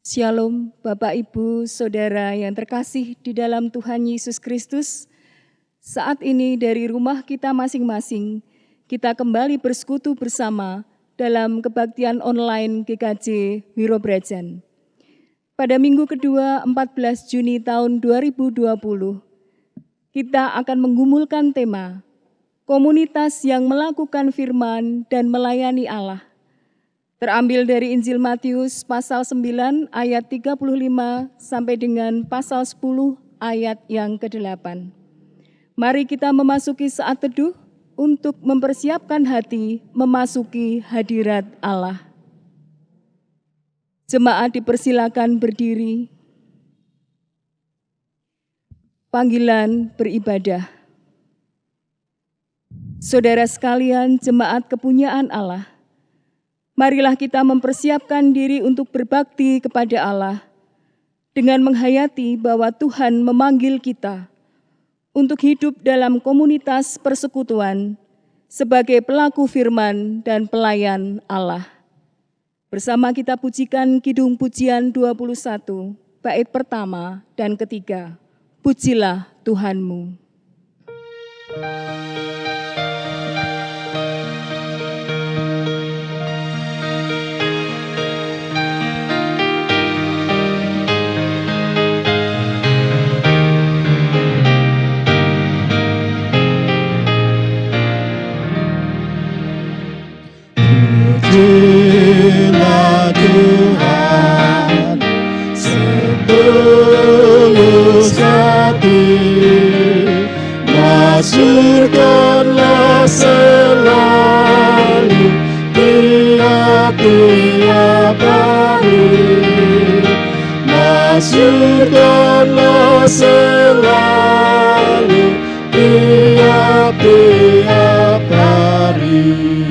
Shalom, Bapak, Ibu, Saudara yang terkasih di dalam Tuhan Yesus Kristus. Saat ini dari rumah kita masing-masing, kita kembali bersekutu bersama dalam kebaktian online GKJ Wirobrajan. Pada minggu kedua 14 Juni tahun 2020, kita akan menggumulkan tema Komunitas yang melakukan firman dan melayani Allah. Terambil dari Injil Matius pasal 9 ayat 35 sampai dengan pasal 10 ayat yang ke-8. Mari kita memasuki saat teduh untuk mempersiapkan hati memasuki hadirat Allah. Jemaat dipersilakan berdiri. Panggilan beribadah. Saudara sekalian, jemaat kepunyaan Allah, marilah kita mempersiapkan diri untuk berbakti kepada Allah dengan menghayati bahwa Tuhan memanggil kita untuk hidup dalam komunitas persekutuan sebagai pelaku firman dan pelayan Allah. Bersama kita pujikan Kidung Pujian 21, bait pertama dan ketiga. Pujilah Tuhanmu. Pujilah Tuhan setulus hati, masyurkanlah selalu tiap-tiap hari, masyurkanlah selalu tiap-tiap hari.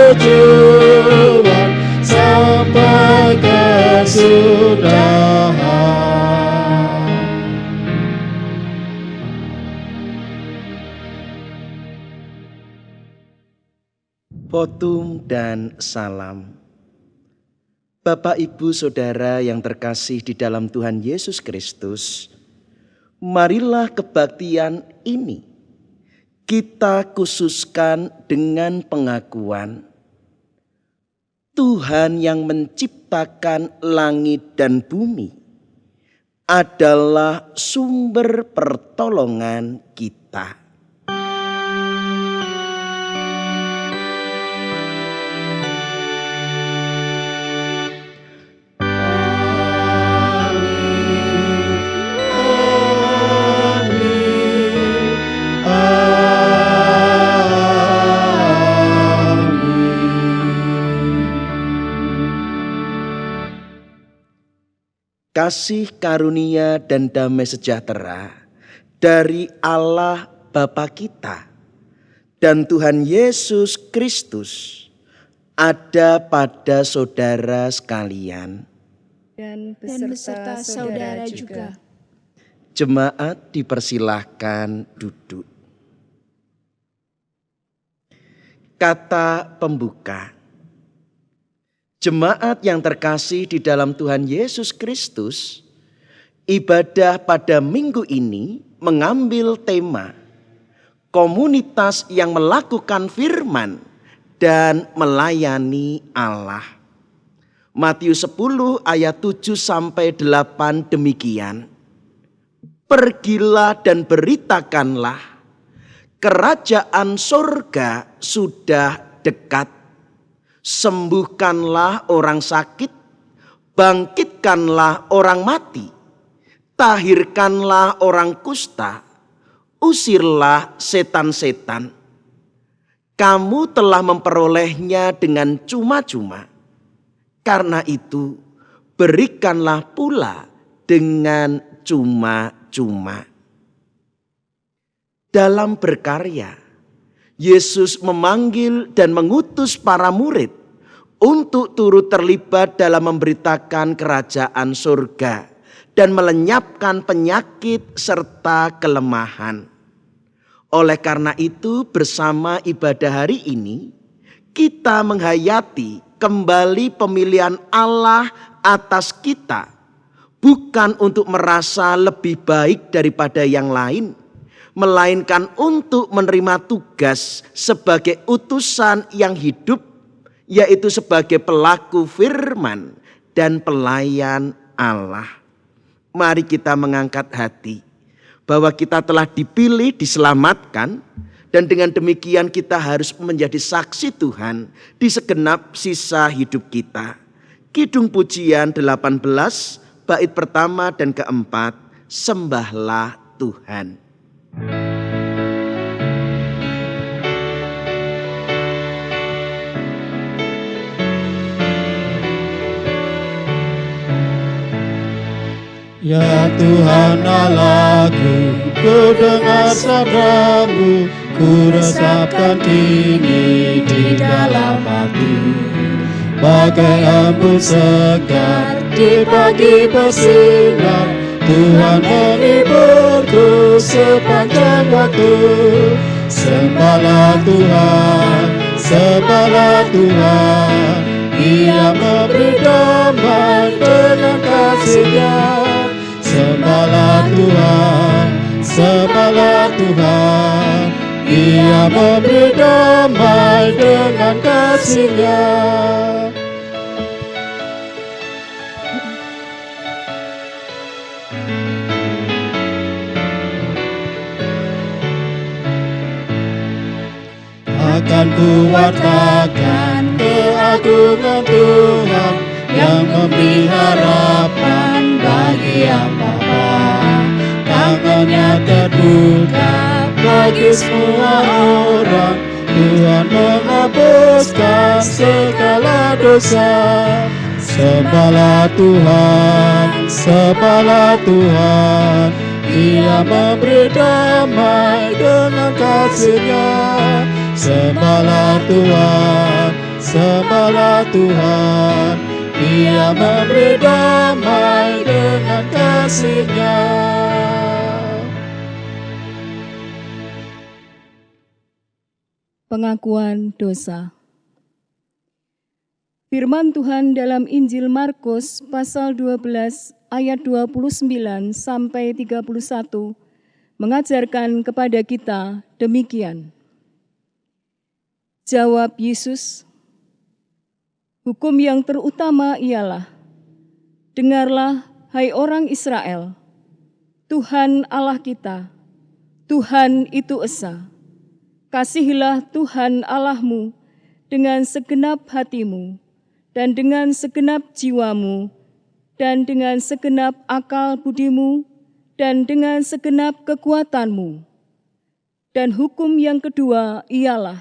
Setujuan sampai kesudahan. Votum dan salam. Bapak, Ibu, Saudara yang terkasih di dalam Tuhan Yesus Kristus, marilah kebaktian ini kita khususkan dengan pengakuan Tuhan yang menciptakan langit dan bumi adalah sumber pertolongan kita. Kasih karunia dan damai sejahtera dari Allah Bapa kita dan Tuhan Yesus Kristus ada pada saudara sekalian Dan beserta saudara juga. Jemaat dipersilahkan duduk. Kata pembuka. Jemaat yang terkasih di dalam Tuhan Yesus Kristus, ibadah pada minggu ini mengambil tema komunitas yang melakukan firman dan melayani Allah. Matius 10 ayat 7 sampai 8 demikian. Pergilah dan beritakanlah, kerajaan surga sudah dekat. Sembuhkanlah orang sakit, bangkitkanlah orang mati, tahirkanlah orang kusta, usirlah setan-setan. Kamu telah memperolehnya dengan cuma-cuma. Karena itu, berikanlah pula dengan cuma-cuma. Dalam berkarya, Yesus memanggil dan mengutus para murid untuk turut terlibat dalam memberitakan kerajaan surga dan melenyapkan penyakit serta kelemahan. Oleh karena itu, bersama ibadah hari ini, kita menghayati kembali pemilihan Allah atas kita, bukan untuk merasa lebih baik daripada yang lain, melainkan untuk menerima tugas sebagai utusan yang hidup, yaitu sebagai pelaku firman dan pelayan Allah. Mari kita mengangkat hati bahwa kita telah dipilih, diselamatkan, dan dengan demikian kita harus menjadi saksi Tuhan di segenap sisa hidup kita. Kidung Pujian 18, bait pertama dan keempat, sembahlah Tuhan. Ya Tuhan Allahku, ku dengar sabdamu, ku resapkan kini di dalam hati. Bagai embun segar di pagi bersinar, Tuhan menghiburku sepanjang waktu. Sembahlah Tuhan, sembahlah Tuhan, Ia memberi damai dengan kasih-Nya. Sembahlah Tuhan, sembahlah Tuhan, Ia memberi damai dengan kasih-Nya. Akan kuwartakan keagungan Tuhan yang memberi harapan bagi apa-apa. Tangannya terbuka bagi semua orang. Tuhan menghapuskan segala dosa. Sembahlah Tuhan, sembahlah Tuhan, Ia memberi damai dengan kasih-Nya. Sembahlah Tuhan, sembahlah Tuhan, Ia memberi damai dengan kasih-Nya. Pengakuan dosa. Firman Tuhan dalam Injil Markus pasal 12 ayat 29 sampai 31 mengajarkan kepada kita demikian. Jawab Yesus, hukum yang terutama ialah, dengarlah hai orang Israel, Tuhan Allah kita, Tuhan itu esa. Kasihilah Tuhan Allahmu dengan segenap hatimu, dan dengan segenap jiwamu, dan dengan segenap akal budimu, dan dengan segenap kekuatanmu. Dan hukum yang kedua ialah,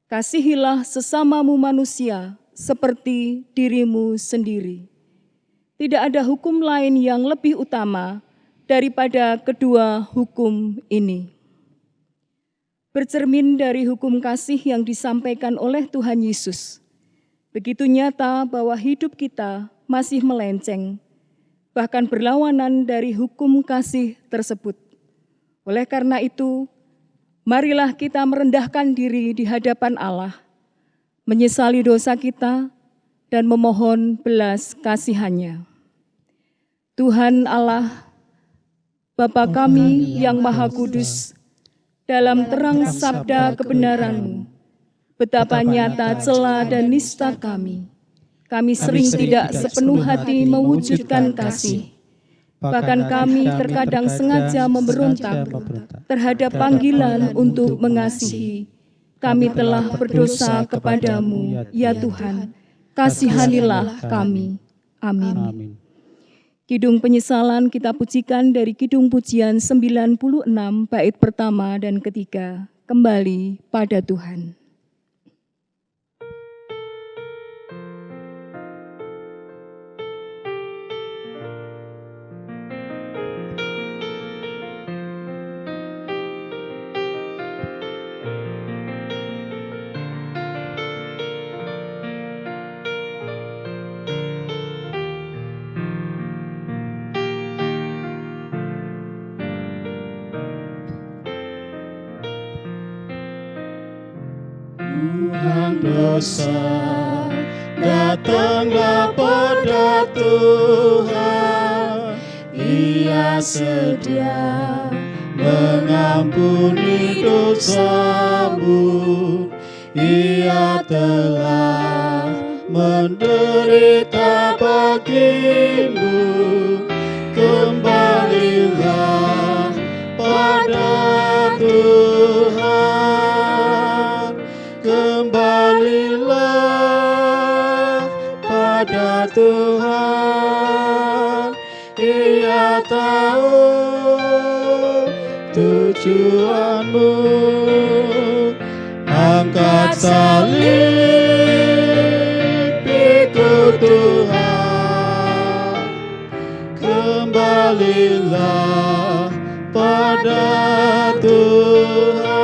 kasihilah sesamamu manusia seperti dirimu sendiri. Tidak ada hukum lain yang lebih utama daripada kedua hukum ini. Bercermin dari hukum kasih yang disampaikan oleh Tuhan Yesus, begitu nyata bahwa hidup kita masih melenceng, bahkan berlawanan dari hukum kasih tersebut. Oleh karena itu, marilah kita merendahkan diri di hadapan Allah, menyesali dosa kita, dan memohon belas kasihan-Nya. Tuhan Allah, Bapa kami yang Maha Kudus, dalam terang sabda kebenaran-Mu, betapa nyata celah dan nista kami. Kami sering tidak sepenuh hati mewujudkan kasih. Bahkan kami terkadang sengaja memberontak terhadap panggilan untuk mengasihi. Kami telah berdosa kepadamu, ya Tuhan. Kasihanilah kami. Amin. Amin. Kidung penyesalan kita pujikan dari Kidung Pujian 96 bait pertama dan ketiga. Kembali pada Tuhan. Tuhan dosa, datanglah pada Tuhan. Ia sedia mengampuni dosamu. Ia telah menderita bagimu. Kembalilah pada Tuhan. Kembalilah pada Tuhan. Ia tahu tujuanmu. Angkat salib, ikut Tuhan. Kembalilah pada Tuhan.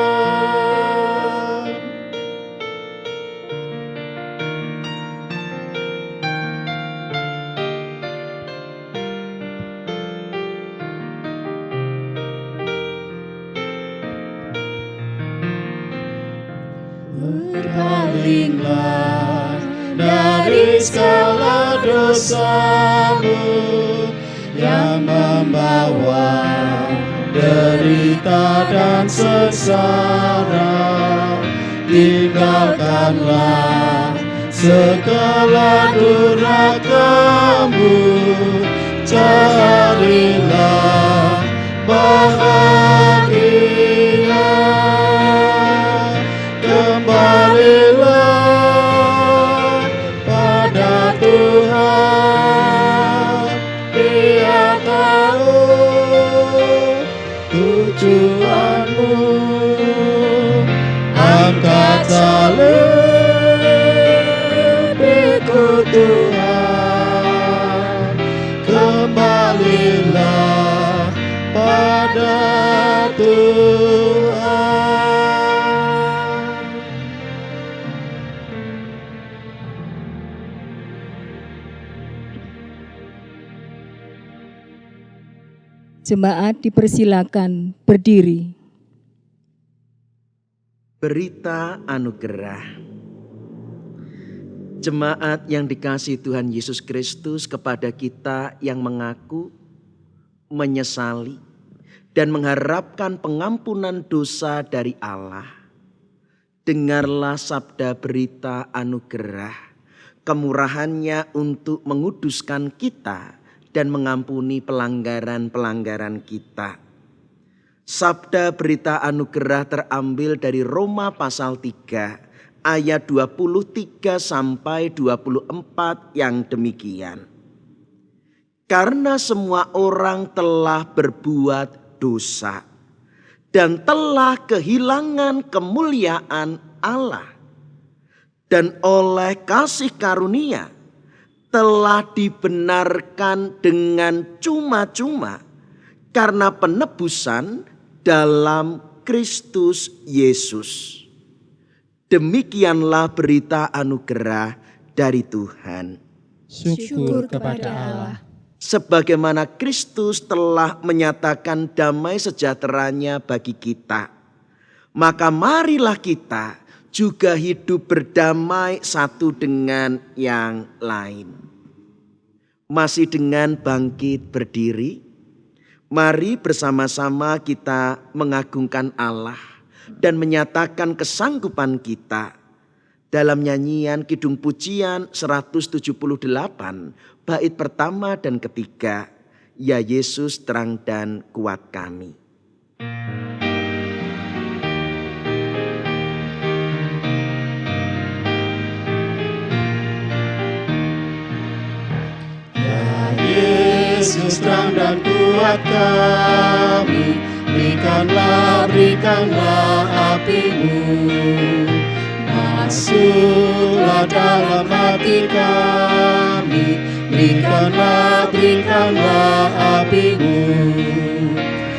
Berpalinglah dari segala dosamu yang membawa derita dan sengsara. Tinggalkanlah segala durhakamu, carilah bahagia. Kembalilah pada Tuhan. Dia tahu tujuanmu. Angkat salib, ikut Tuhan. Kembalilah pada Tuhan. Jemaat dipersilakan berdiri. Berita anugerah. Jemaat yang dikasihi Tuhan Yesus Kristus, kepada kita yang mengaku, menyesali, dan mengharapkan pengampunan dosa dari Allah. Dengarlah sabda berita anugerah, kemurahannya untuk menguduskan kita dan mengampuni pelanggaran-pelanggaran kita. Sabda berita anugerah terambil dari Roma pasal 3 ayat 23 sampai 24 yang demikian. Karena semua orang telah berbuat dosa dan telah kehilangan kemuliaan Allah, dan oleh kasih karunia telah dibenarkan dengan cuma-cuma karena penebusan dalam Kristus Yesus. Demikianlah berita anugerah dari Tuhan. Syukur kepada Allah. Sebagaimana Kristus telah menyatakan damai sejahteranya bagi kita, maka marilah kita juga hidup berdamai satu dengan yang lain. Masih dengan bangkit berdiri, mari bersama-sama kita mengagungkan Allah dan menyatakan kesanggupan kita Dalam nyanyian Kidung Pujian 178, bait pertama dan ketiga, Ya Yesus terang dan kuat kami. Yesus terang dan kuat kami, berikanlah api-Mu, masuklah dalam hati kami, berikanlah api-Mu,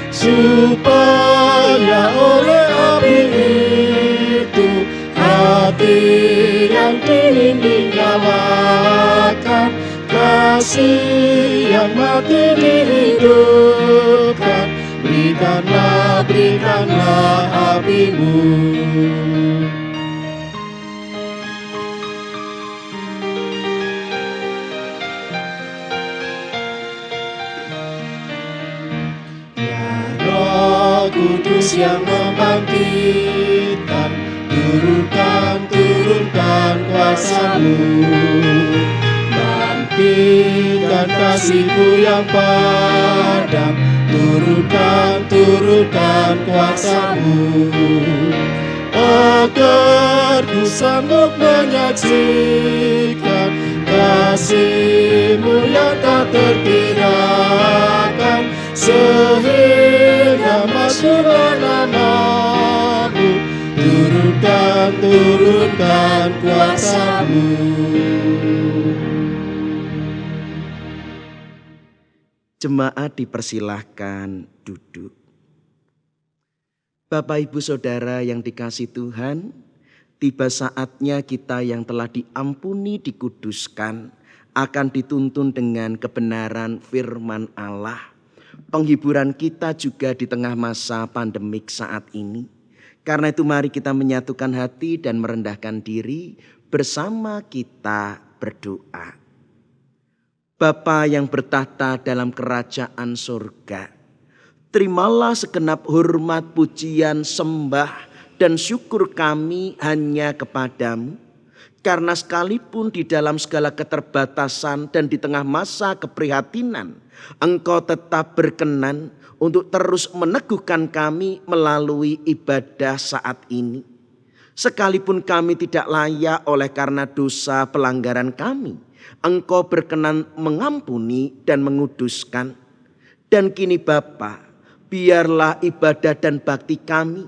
supaya oleh api itu hati yang dingin dinyalakan, kasih yang mati dihidupkan, berikanlah api-Mu. Ya Roh Kudus yang membangkitkan, turunkan kuasa-Mu, bangkitkan kasih-Mu yang padam, turunkan kuasa-Mu, agar ku sanggup menyaksikan kasih-Mu yang tak terkirakan, sehingga masyurlah nama-Mu, turunkan kuasa-Mu. Jemaat dipersilahkan duduk. Bapak, Ibu, Saudara yang dikasihi Tuhan, tiba saatnya kita yang telah diampuni, dikuduskan, akan dituntun dengan kebenaran firman Allah. Penghiburan kita juga di tengah masa pandemik saat ini. Karena itu mari kita menyatukan hati dan merendahkan diri, bersama kita berdoa. Bapa yang bertahta dalam kerajaan surga, terimalah segenap hormat, pujian, sembah, dan syukur kami hanya kepadamu. Karena sekalipun di dalam segala keterbatasan dan di tengah masa keprihatinan, Engkau tetap berkenan untuk terus meneguhkan kami melalui ibadah saat ini. Sekalipun kami tidak layak oleh karena dosa pelanggaran kami, Engkau berkenan mengampuni dan menguduskan. Dan kini Bapa, biarlah ibadah dan bakti kami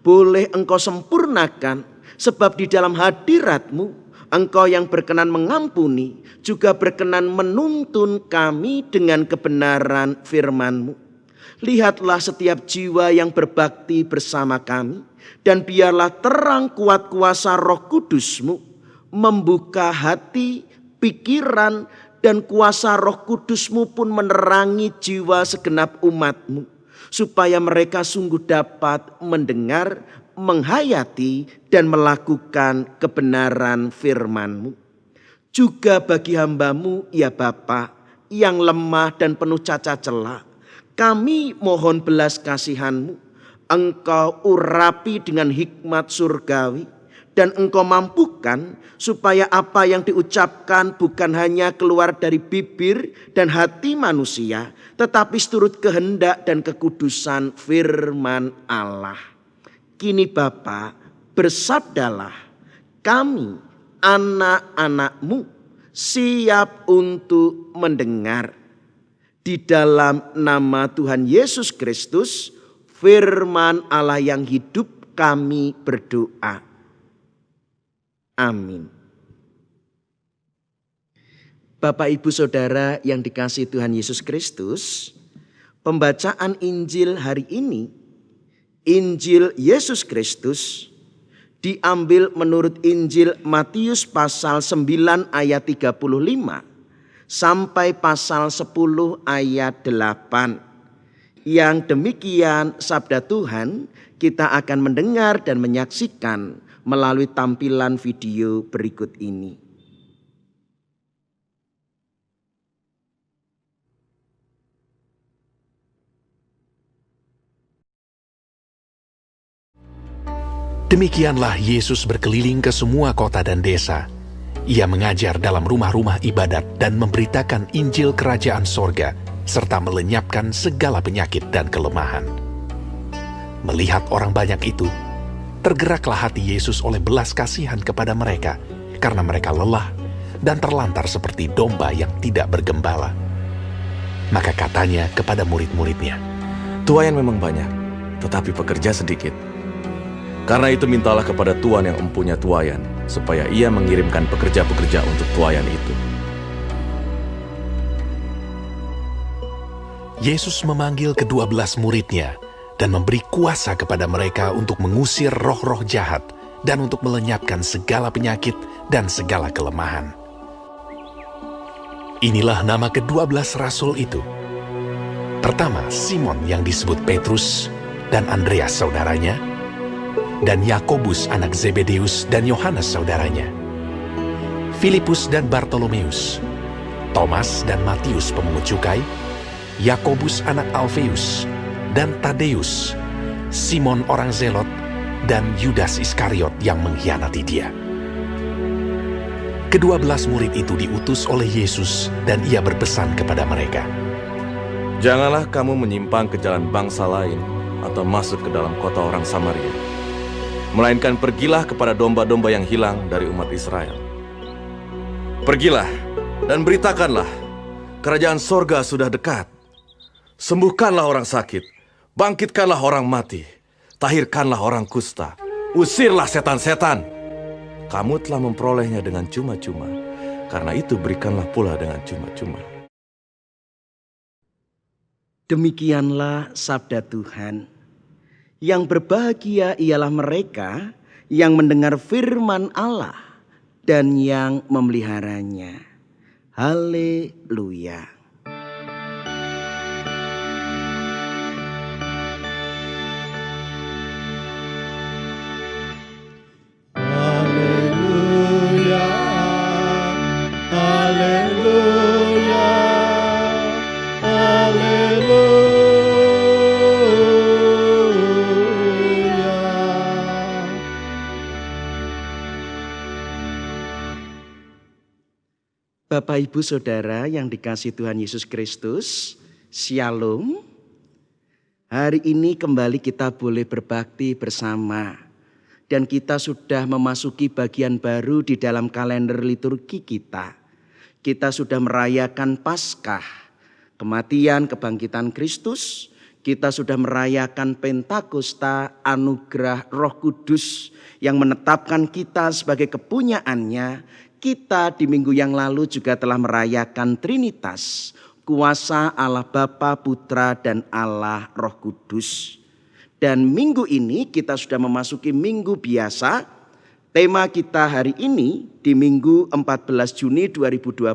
boleh Engkau sempurnakan, sebab di dalam hadirat-Mu Engkau yang berkenan mengampuni juga berkenan menuntun kami dengan kebenaran firman-Mu. Lihatlah setiap jiwa yang berbakti bersama kami, dan biarlah terang kuat kuasa Roh Kudus-Mu membuka hati, pikiran, dan kuasa Roh Kudus-Mu pun menerangi jiwa segenap umat-Mu, supaya mereka sungguh dapat mendengar, menghayati, dan melakukan kebenaran firman-Mu. Juga bagi hamba-Mu, ya Bapa, yang lemah dan penuh cacat celah, kami mohon belas kasihan-Mu. Engkau urapi dengan hikmat surgawi, dan Engkau mampukan supaya apa yang diucapkan bukan hanya keluar dari bibir dan hati manusia, tetapi seturut kehendak dan kekudusan firman Allah. Kini Bapa, bersabdalah, kami anak-anak-Mu siap untuk mendengar. Di dalam nama Tuhan Yesus Kristus, firman Allah yang hidup, kami berdoa. Amin. Bapak, Ibu, Saudara yang dikasihi Tuhan Yesus Kristus, pembacaan Injil hari ini, Injil Yesus Kristus, diambil menurut Injil Matius pasal 9 ayat 35 sampai pasal 10 ayat 8. Yang demikian sabda Tuhan kita akan mendengar dan menyaksikan melalui tampilan video berikut ini. Demikianlah Yesus berkeliling ke semua kota dan desa. Ia mengajar dalam rumah-rumah ibadat dan memberitakan Injil Kerajaan Sorga, serta melenyapkan segala penyakit dan kelemahan. Melihat orang banyak itu, tergeraklah hati Yesus oleh belas kasihan kepada mereka, karena mereka lelah dan terlantar seperti domba yang tidak bergembala. Maka katanya kepada murid-muridnya, Tuayan memang banyak, tetapi pekerja sedikit. Karena itu mintalah kepada Tuan yang empunya tuayan, supaya ia mengirimkan pekerja-pekerja untuk tuayan itu. Yesus memanggil ke-12 muridnya dan memberi kuasa kepada mereka untuk mengusir roh-roh jahat dan untuk melenyapkan segala penyakit dan segala kelemahan. Inilah nama ke-12 rasul itu. Pertama, Simon yang disebut Petrus dan Andreas saudaranya, dan Yakobus anak Zebedeus dan Yohanes saudaranya, Filipus dan Bartolomeus, Thomas dan Matius pemungut cukai, Yakobus anak Alfeus, dan Tadeus, Simon orang Zelot, dan Yudas Iskariot yang mengkhianati dia. Ke-12 murid itu diutus oleh Yesus dan ia berpesan kepada mereka, Janganlah kamu menyimpang ke jalan bangsa lain atau masuk ke dalam kota orang Samaria, melainkan pergilah kepada domba-domba yang hilang dari umat Israel. Pergilah dan beritakanlah, kerajaan sorga sudah dekat. Sembuhkanlah orang sakit, bangkitkanlah orang mati, tahirkanlah orang kusta, usirlah setan-setan. Kamu telah memperolehnya dengan cuma-cuma, karena itu berikanlah pula dengan cuma-cuma. Demikianlah sabda Tuhan. Yang berbahagia ialah mereka yang mendengar firman Allah dan yang memeliharanya. Haleluya. Haleluya, haleluya, haleluya. Bapak, Ibu, Saudara yang dikasihi Tuhan Yesus Kristus, Shalom. Hari ini kembali kita boleh berbakti bersama. Dan kita sudah memasuki bagian baru di dalam kalender liturgi kita. Kita sudah merayakan Paskah, kematian, kebangkitan Kristus. Kita sudah merayakan Pentakosta, anugerah Roh Kudus yang menetapkan kita sebagai kepunyaannya. Kita di minggu yang lalu juga telah merayakan Trinitas, kuasa Allah Bapa, Putra, dan Allah Roh Kudus. Dan minggu ini kita sudah memasuki minggu biasa. Tema kita hari ini di minggu 14 Juni 2020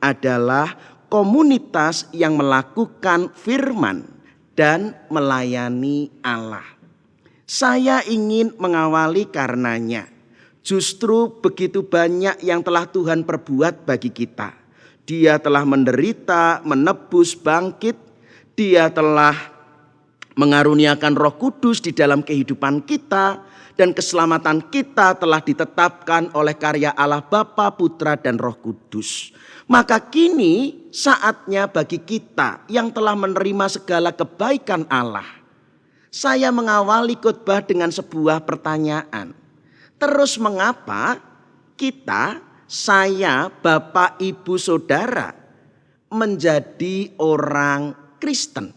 adalah komunitas yang melakukan firman dan melayani Allah. Saya ingin mengawali karenanya. Justru begitu banyak yang telah Tuhan perbuat bagi kita. Dia telah menderita, menebus, bangkit. Dia telah mengaruniakan Roh Kudus di dalam kehidupan kita. Dan keselamatan kita telah ditetapkan oleh karya Allah Bapa, Putra, dan Roh Kudus. Maka kini saatnya bagi kita yang telah menerima segala kebaikan Allah. Saya mengawali khotbah dengan sebuah pertanyaan. Terus mengapa kita, saya, Bapak, Ibu, Saudara menjadi orang Kristen?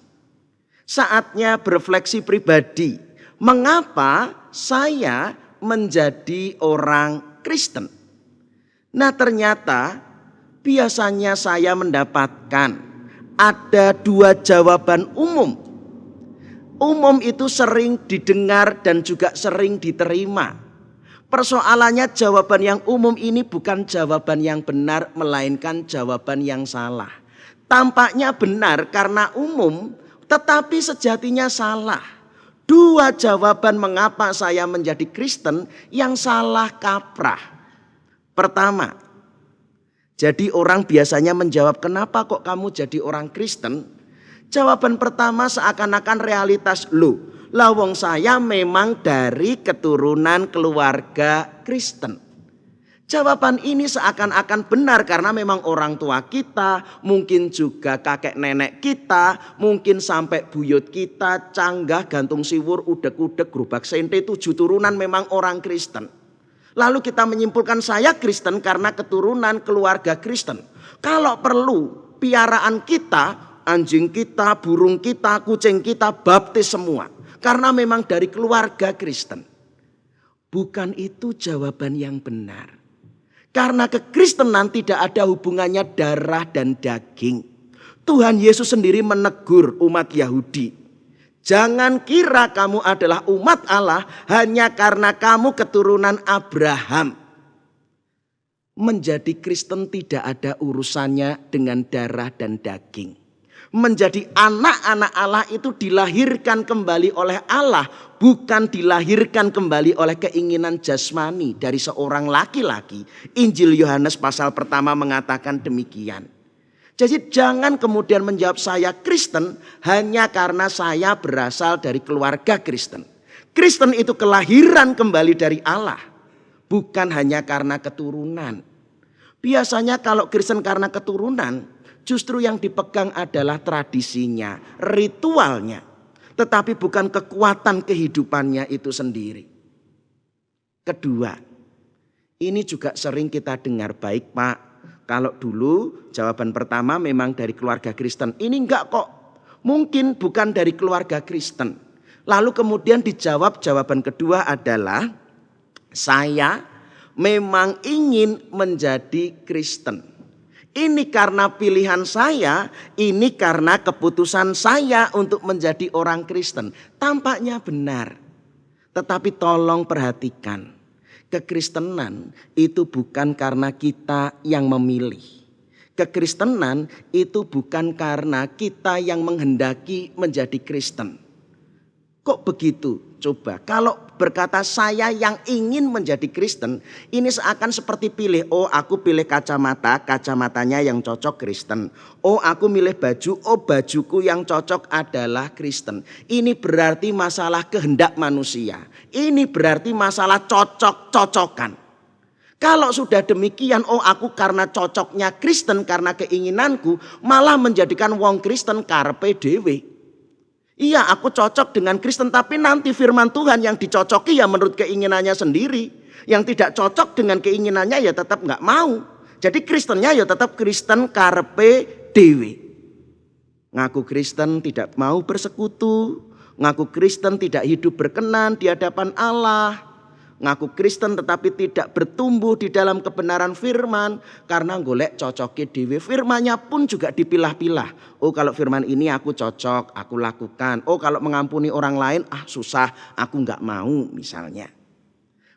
Saatnya berefleksi pribadi. Mengapa saya menjadi orang Kristen? Nah, ternyata biasanya saya mendapatkan ada dua jawaban umum. Umum itu sering didengar dan juga sering diterima. Persoalannya jawaban yang umum ini bukan jawaban yang benar, melainkan jawaban yang salah. Tampaknya benar karena umum, tetapi sejatinya salah. Dua jawaban mengapa saya menjadi Kristen yang salah kaprah. Pertama, jadi orang biasanya menjawab, kenapa kok kamu jadi orang Kristen? Jawaban pertama seakan-akan realitas, Lah wong saya memang dari keturunan keluarga Kristen. Jawaban ini seakan-akan benar karena memang orang tua kita, mungkin juga kakek nenek kita, mungkin sampai buyut kita, canggah, gantung siwur, udek-udek, gerobak sente, 7 turunan memang orang Kristen. Lalu kita menyimpulkan saya Kristen karena keturunan keluarga Kristen. Kalau perlu piaraan kita, anjing kita, burung kita, kucing kita, baptis semua. Karena memang dari keluarga Kristen. Bukan itu jawaban yang benar. Karena kekristenan tidak ada hubungannya darah dan daging. Tuhan Yesus sendiri menegur umat Yahudi. Jangan kira kamu adalah umat Allah hanya karena kamu keturunan Abraham. Menjadi Kristen tidak ada urusannya dengan darah dan daging. Menjadi anak-anak Allah itu dilahirkan kembali oleh Allah, bukan dilahirkan kembali oleh keinginan jasmani dari seorang laki-laki. Injil Yohanes pasal pertama mengatakan demikian. Jadi jangan kemudian menjawab saya Kristen hanya karena saya berasal dari keluarga Kristen. Kristen itu kelahiran kembali dari Allah, bukan hanya karena keturunan. Biasanya kalau Kristen karena keturunan, justru yang dipegang adalah tradisinya, ritualnya. Tetapi bukan kekuatan kehidupannya itu sendiri. Kedua, ini juga sering kita dengar, baik Pak, kalau dulu jawaban pertama memang dari keluarga Kristen. Ini enggak kok, mungkin bukan dari keluarga Kristen. Lalu kemudian dijawab jawaban kedua adalah, saya memang ingin menjadi Kristen. Ini karena pilihan saya, ini karena keputusan saya untuk menjadi orang Kristen. Tampaknya benar. Tetapi tolong perhatikan, kekristenan itu bukan karena kita yang memilih. Kekristenan itu bukan karena kita yang menghendaki menjadi Kristen. Kok begitu? Coba, kalau berkata saya yang ingin menjadi Kristen, ini seakan seperti pilih, oh aku pilih kacamata, kacamatanya yang cocok Kristen. Oh aku milih baju, oh bajuku yang cocok adalah Kristen. Ini berarti masalah kehendak manusia. Ini berarti masalah cocok-cocokan. Kalau sudah demikian, oh aku karena cocoknya Kristen, karena keinginanku, malah menjadikan wong Kristen karepe dhewe. Iya, aku cocok dengan Kristen, tapi nanti firman Tuhan yang dicocoki ya menurut keinginannya sendiri. Yang tidak cocok dengan keinginannya ya tetap nggak mau. Jadi Kristennya ya tetap Kristen karepe dewe. Ngaku Kristen tidak mau bersekutu, ngaku Kristen tidak hidup berkenan di hadapan Allah. Ngaku Kristen tetapi tidak bertumbuh di dalam kebenaran firman karena golek cocoki dewe. Firmannya pun juga dipilah-pilah. Oh kalau firman ini aku cocok, aku lakukan. Oh kalau mengampuni orang lain susah, aku nggak mau misalnya.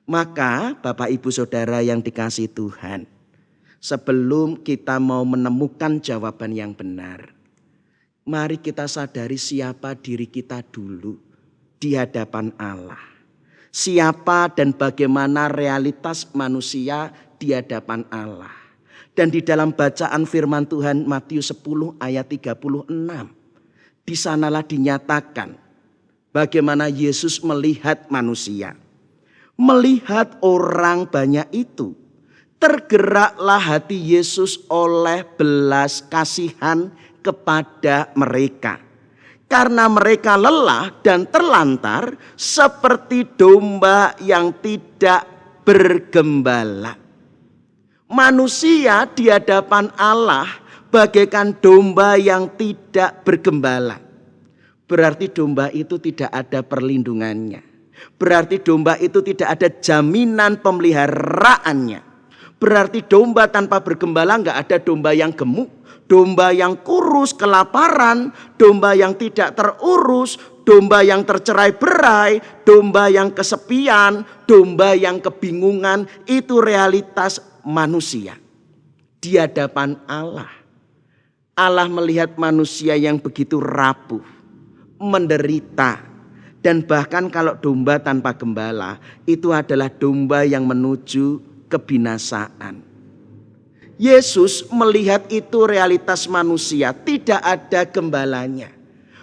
Maka Bapak Ibu Saudara yang dikasihi Tuhan, sebelum kita mau menemukan jawaban yang benar, mari kita sadari siapa diri kita dulu di hadapan Allah. Siapa dan bagaimana realitas manusia di hadapan Allah. Dan di dalam bacaan firman Tuhan Matius 10 ayat 36. Di sanalah dinyatakan bagaimana Yesus melihat manusia. Melihat orang banyak itu. Tergeraklah hati Yesus oleh belas kasihan kepada mereka. Karena mereka lelah dan terlantar seperti domba yang tidak bergembala. Manusia di hadapan Allah bagaikan domba yang tidak bergembala. Berarti domba itu tidak ada perlindungannya. Berarti domba itu tidak ada jaminan pemeliharaannya. Berarti domba tanpa bergembala nggak ada domba yang gemuk. Domba yang kurus kelaparan, domba yang tidak terurus, domba yang tercerai berai, domba yang kesepian, domba yang kebingungan. Itu realitas manusia di hadapan Allah. Allah melihat manusia yang begitu rapuh, menderita. Dan bahkan kalau domba tanpa gembala, itu adalah domba yang menuju kebinasaan. Yesus melihat itu realitas manusia, tidak ada gembalanya.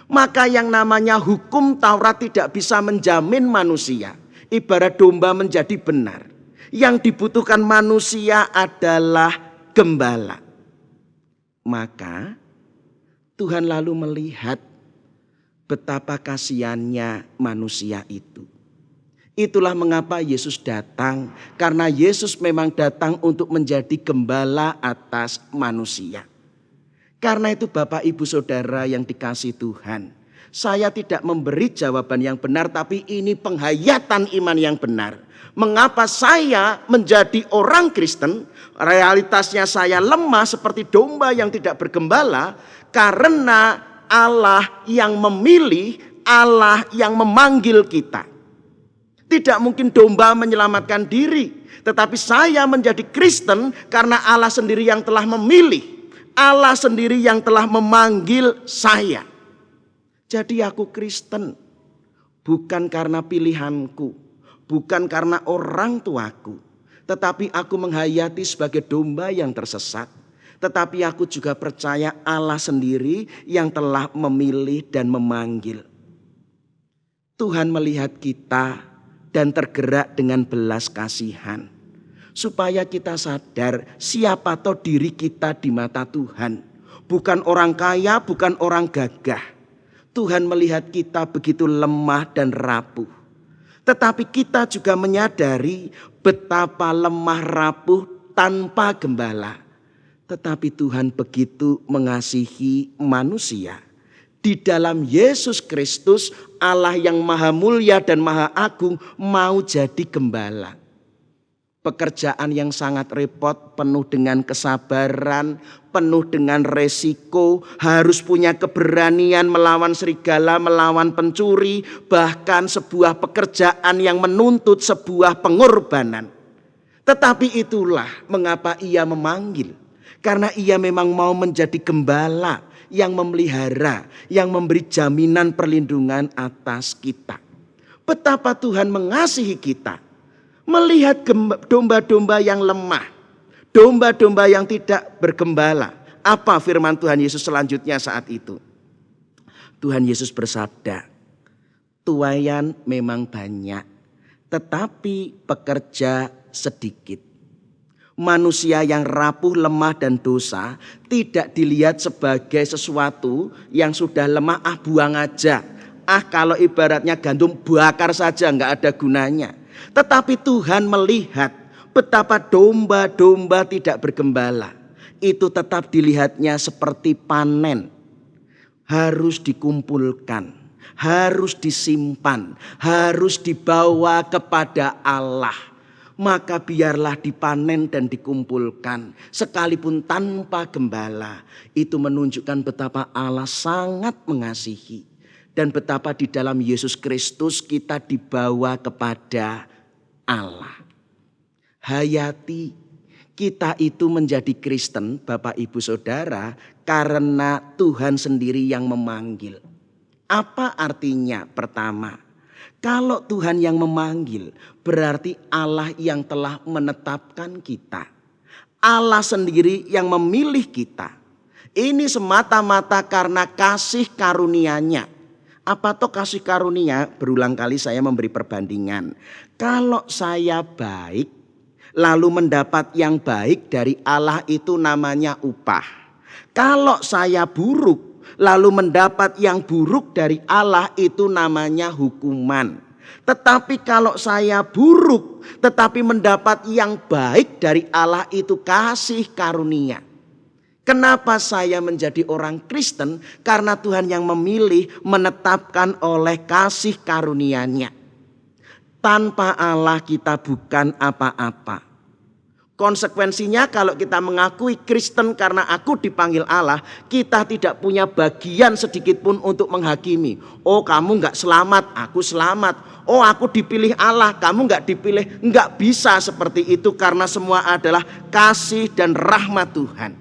Maka yang namanya hukum Taurat tidak bisa menjamin manusia. Ibarat domba menjadi benar. Yang dibutuhkan manusia adalah gembala. Maka Tuhan lalu melihat betapa kasihannya manusia itu. Itulah mengapa Yesus datang. Karena Yesus memang datang untuk menjadi gembala atas manusia. Karena itu Bapak Ibu Saudara yang dikasihi Tuhan, saya tidak memberi jawaban yang benar, tapi ini penghayatan iman yang benar. Mengapa saya menjadi orang Kristen? Realitasnya saya lemah seperti domba yang tidak bergembala. Karena Allah yang memilih, Allah yang memanggil kita. Tidak mungkin domba menyelamatkan diri. Tetapi saya menjadi Kristen karena Allah sendiri yang telah memilih. Allah sendiri yang telah memanggil saya. Jadi aku Kristen bukan karena pilihanku, bukan karena orang tuaku, tetapi aku menghayati sebagai domba yang tersesat. Tetapi aku juga percaya Allah sendiri yang telah memilih dan memanggil. Tuhan melihat kita dan tergerak dengan belas kasihan. Supaya kita sadar siapa toh diri kita di mata Tuhan. Bukan orang kaya, bukan orang gagah. Tuhan melihat kita begitu lemah dan rapuh. Tetapi kita juga menyadari betapa lemah rapuh tanpa gembala. Tetapi Tuhan begitu mengasihi manusia. Di dalam Yesus Kristus, Allah yang maha mulia dan maha agung mau jadi gembala. Pekerjaan yang sangat repot, penuh dengan kesabaran, penuh dengan resiko, harus punya keberanian melawan serigala, melawan pencuri, bahkan sebuah pekerjaan yang menuntut sebuah pengorbanan. Tetapi itulah mengapa ia memanggil. Karena ia memang mau menjadi gembala yang memelihara, yang memberi jaminan perlindungan atas kita. Betapa Tuhan mengasihi kita. Melihat domba-domba yang lemah, domba-domba yang tidak bergembala. Apa firman Tuhan Yesus selanjutnya saat itu? Tuhan Yesus bersabda, tuaian memang banyak, tetapi pekerja sedikit. Manusia yang rapuh, lemah dan dosa tidak dilihat sebagai sesuatu yang sudah lemah, buang aja. Kalau ibaratnya gandum bakar saja, nggak ada gunanya. Tetapi Tuhan melihat betapa domba-domba tidak bergembala. Itu tetap dilihatnya seperti panen. Harus dikumpulkan, harus disimpan, harus dibawa kepada Allah. Maka biarlah dipanen dan dikumpulkan. Sekalipun tanpa gembala. Itu menunjukkan betapa Allah sangat mengasihi. Dan betapa di dalam Yesus Kristus kita dibawa kepada Allah. Hayati kita itu menjadi Kristen Bapak Ibu Saudara karena Tuhan sendiri yang memanggil. Apa artinya? Pertama, kalau Tuhan yang memanggil berarti Allah yang telah menetapkan kita. Allah sendiri yang memilih kita. Ini semata-mata karena kasih karunia-Nya. Apa toh kasih karunia? Berulang kali saya memberi perbandingan. Kalau saya baik, lalu mendapat yang baik dari Allah itu namanya upah. Kalau saya buruk, lalu mendapat yang buruk dari Allah itu namanya hukuman. Tetapi kalau saya buruk, tetapi mendapat yang baik dari Allah itu kasih karunia. Kenapa saya menjadi orang Kristen? Karena Tuhan yang memilih, menetapkan oleh kasih karunia-Nya. Tanpa Allah kita bukan apa-apa. Konsekuensinya kalau kita mengakui Kristen karena aku dipanggil Allah, kita tidak punya bagian sedikit pun untuk menghakimi. Oh kamu gak selamat, aku selamat. Oh aku dipilih Allah, kamu gak dipilih. Gak bisa seperti itu karena semua adalah kasih dan rahmat Tuhan.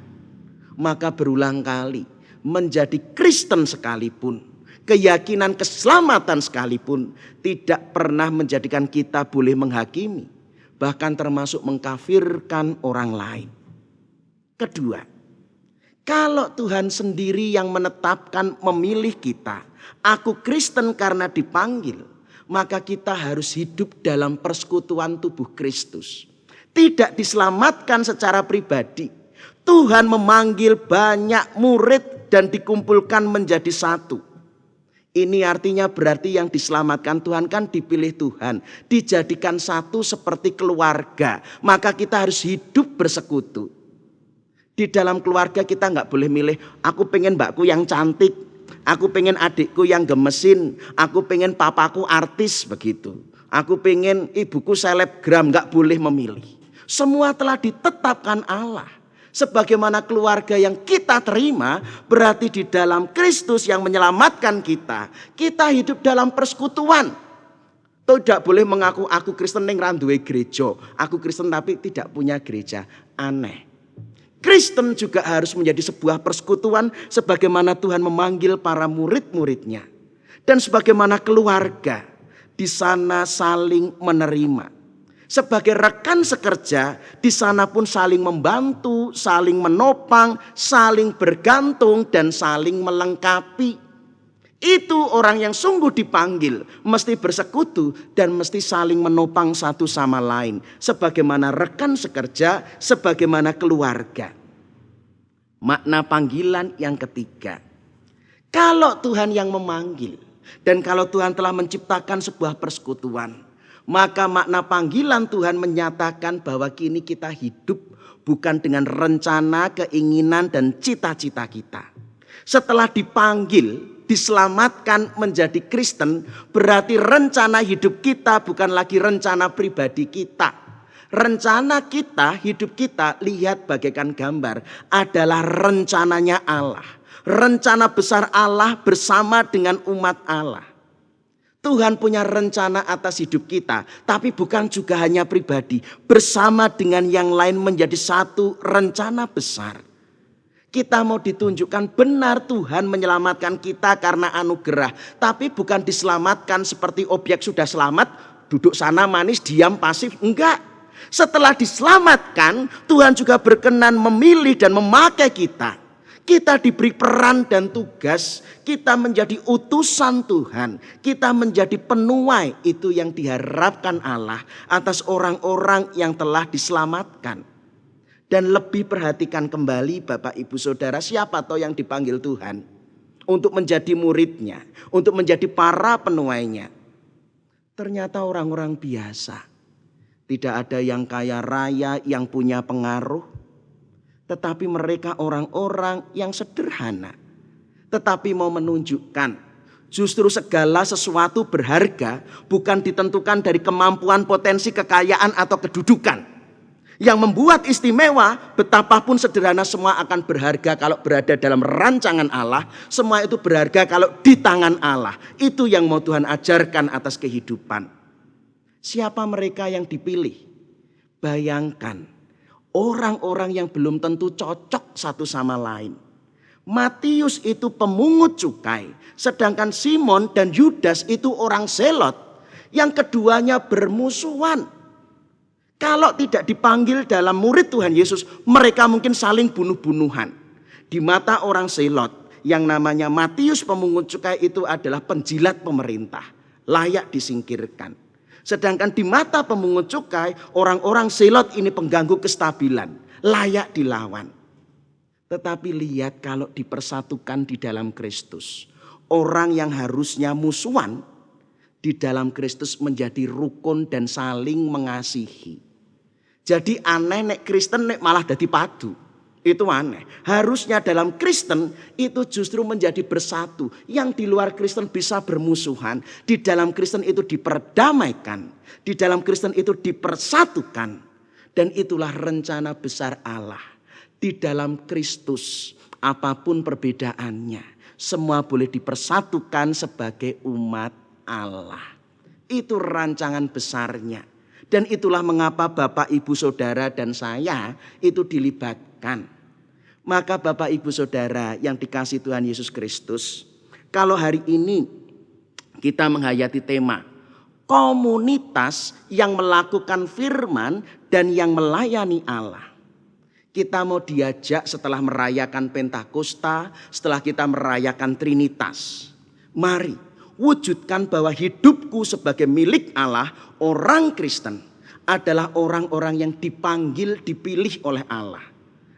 Maka berulang kali menjadi Kristen sekalipun, keyakinan keselamatan sekalipun tidak pernah menjadikan kita boleh menghakimi, bahkan termasuk mengkafirkan orang lain. Kedua, Kalau Tuhan sendiri yang menetapkan memilih kita, aku Kristen karena dipanggil, maka kita harus hidup dalam persekutuan tubuh Kristus. Tidak diselamatkan secara pribadi. Tuhan memanggil banyak murid dan dikumpulkan menjadi satu. Ini artinya berarti yang diselamatkan Tuhan kan dipilih Tuhan. Dijadikan satu seperti keluarga. Maka kita harus hidup bersekutu. Di dalam keluarga kita nggak boleh milih, aku pengen mbakku yang cantik, aku pengen adikku yang gemesin, aku pengen papaku artis begitu. Aku pengen ibuku selebgram, nggak boleh memilih. Semua telah ditetapkan Allah. Sebagaimana keluarga yang kita terima, berarti di dalam Kristus yang menyelamatkan kita. Kita hidup dalam persekutuan. Tidak boleh mengaku aku Kristen ning ra duwe gereja. Aku Kristen tapi tidak punya gereja. Aneh. Kristen juga harus menjadi sebuah persekutuan sebagaimana Tuhan memanggil para murid-muridnya. Dan sebagaimana keluarga di sana saling menerima. Sebagai rekan sekerja di sana pun saling membantu, saling menopang, saling bergantung dan saling melengkapi. Itu orang yang sungguh dipanggil, mesti bersekutu dan mesti saling menopang satu sama lain. Sebagaimana rekan sekerja, sebagaimana keluarga. Makna panggilan yang ketiga. Kalau Tuhan yang memanggil dan kalau Tuhan telah menciptakan sebuah persekutuan, maka makna panggilan Tuhan menyatakan bahwa kini kita hidup bukan dengan rencana, keinginan dan cita-cita kita. Setelah dipanggil, diselamatkan menjadi Kristen, berarti rencana hidup kita bukan lagi rencana pribadi kita. Rencana kita, hidup kita, lihat bagaikan gambar, adalah rencananya Allah. Rencana besar Allah bersama dengan umat Allah. Tuhan punya rencana atas hidup kita, tapi bukan juga hanya pribadi. Bersama dengan yang lain menjadi satu rencana besar. Kita mau ditunjukkan benar Tuhan menyelamatkan kita karena anugerah. Tapi bukan diselamatkan seperti objek sudah selamat, duduk sana manis, diam, pasif. Enggak. Setelah diselamatkan, Tuhan juga berkenan memilih dan memakai kita. Kita diberi peran dan tugas, kita menjadi utusan Tuhan, kita menjadi penuai itu yang diharapkan Allah atas orang-orang yang telah diselamatkan. Dan lebih perhatikan kembali Bapak Ibu Saudara, siapa toh yang dipanggil Tuhan untuk menjadi muridnya, untuk menjadi para penuainya. Ternyata orang-orang biasa. Tidak ada yang kaya raya, yang punya pengaruh. Tetapi mereka orang-orang yang sederhana. Tetapi mau menunjukkan justru segala sesuatu berharga bukan ditentukan dari kemampuan, potensi, kekayaan atau kedudukan. Yang membuat istimewa, betapapun sederhana semua akan berharga kalau berada dalam rancangan Allah. Semua itu berharga kalau di tangan Allah. Itu yang mau Tuhan ajarkan atas kehidupan. Siapa mereka yang dipilih? Bayangkan. Orang-orang yang belum tentu cocok satu sama lain. Matius itu pemungut cukai. Sedangkan Simon dan Yudas itu orang Zelot. Yang keduanya bermusuhan. Kalau tidak dipanggil dalam murid Tuhan Yesus, mereka mungkin saling bunuh-bunuhan. Di mata orang Zelot, yang namanya Matius pemungut cukai itu adalah penjilat pemerintah. Layak disingkirkan. Sedangkan di mata pemungut cukai, orang-orang Zelot ini pengganggu kestabilan, layak dilawan. Tetapi lihat kalau dipersatukan di dalam Kristus, orang yang harusnya musuhan di dalam Kristus menjadi rukun dan saling mengasihi. Jadi aneh nek Kristen nek malah jadi padu. Itu aneh. Harusnya dalam Kristen itu justru menjadi bersatu. Yang di luar Kristen bisa bermusuhan. Di dalam Kristen itu diperdamaikan. Di dalam Kristen itu dipersatukan. Dan itulah rencana besar Allah. Di dalam Kristus apapun perbedaannya, semua boleh dipersatukan sebagai umat Allah. Itu rancangan besarnya. Dan itulah mengapa Bapak, Ibu, Saudara dan saya itu dilibatkan. Maka Bapak, Ibu, Saudara yang dikasihi Tuhan Yesus Kristus, kalau hari ini kita menghayati tema komunitas yang melakukan firman dan yang melayani Allah. Kita mau diajak setelah merayakan Pentakosta, setelah kita merayakan Trinitas. Mari wujudkan bahwa hidupku sebagai milik Allah, orang Kristen adalah orang-orang yang dipanggil, dipilih oleh Allah.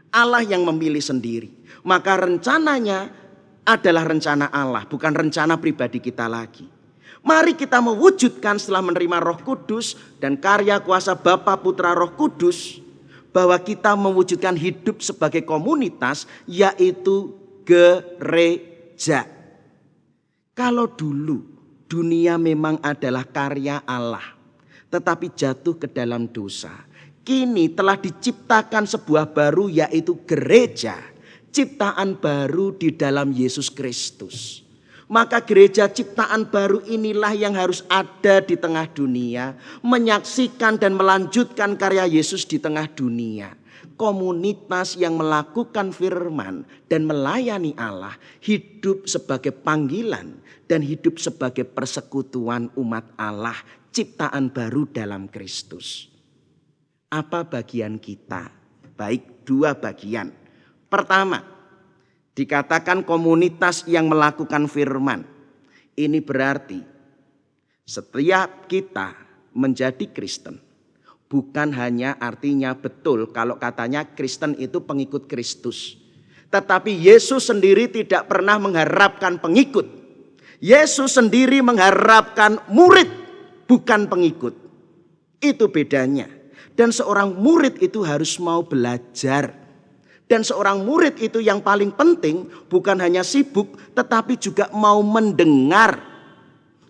Allah yang memilih sendiri. Maka rencananya adalah rencana Allah, bukan rencana pribadi kita lagi. Mari kita mewujudkan setelah menerima Roh Kudus dan karya kuasa Bapa, Putra, Roh Kudus, bahwa kita mewujudkan hidup sebagai komunitas, yaitu gereja. Kalau dulu dunia memang adalah karya Allah, tetapi jatuh ke dalam dosa. Kini telah diciptakan sebuah baru, yaitu gereja. Ciptaan baru di dalam Yesus Kristus. Maka gereja ciptaan baru inilah yang harus ada di tengah dunia, menyaksikan dan melanjutkan karya Yesus di tengah dunia. Komunitas yang melakukan firman dan melayani Allah, hidup sebagai panggilan dan hidup sebagai persekutuan umat Allah, ciptaan baru dalam Kristus. Apa bagian kita? Baik, 2 bagian. Pertama, dikatakan komunitas yang melakukan firman. Ini berarti setiap kita menjadi Kristen. Bukan hanya artinya betul kalau katanya Kristen itu pengikut Kristus. Tetapi Yesus sendiri tidak pernah mengharapkan pengikut. Yesus sendiri mengharapkan murid, bukan pengikut. Itu bedanya. Dan seorang murid itu harus mau belajar. Dan seorang murid itu yang paling penting bukan hanya sibuk, tetapi juga mau mendengar.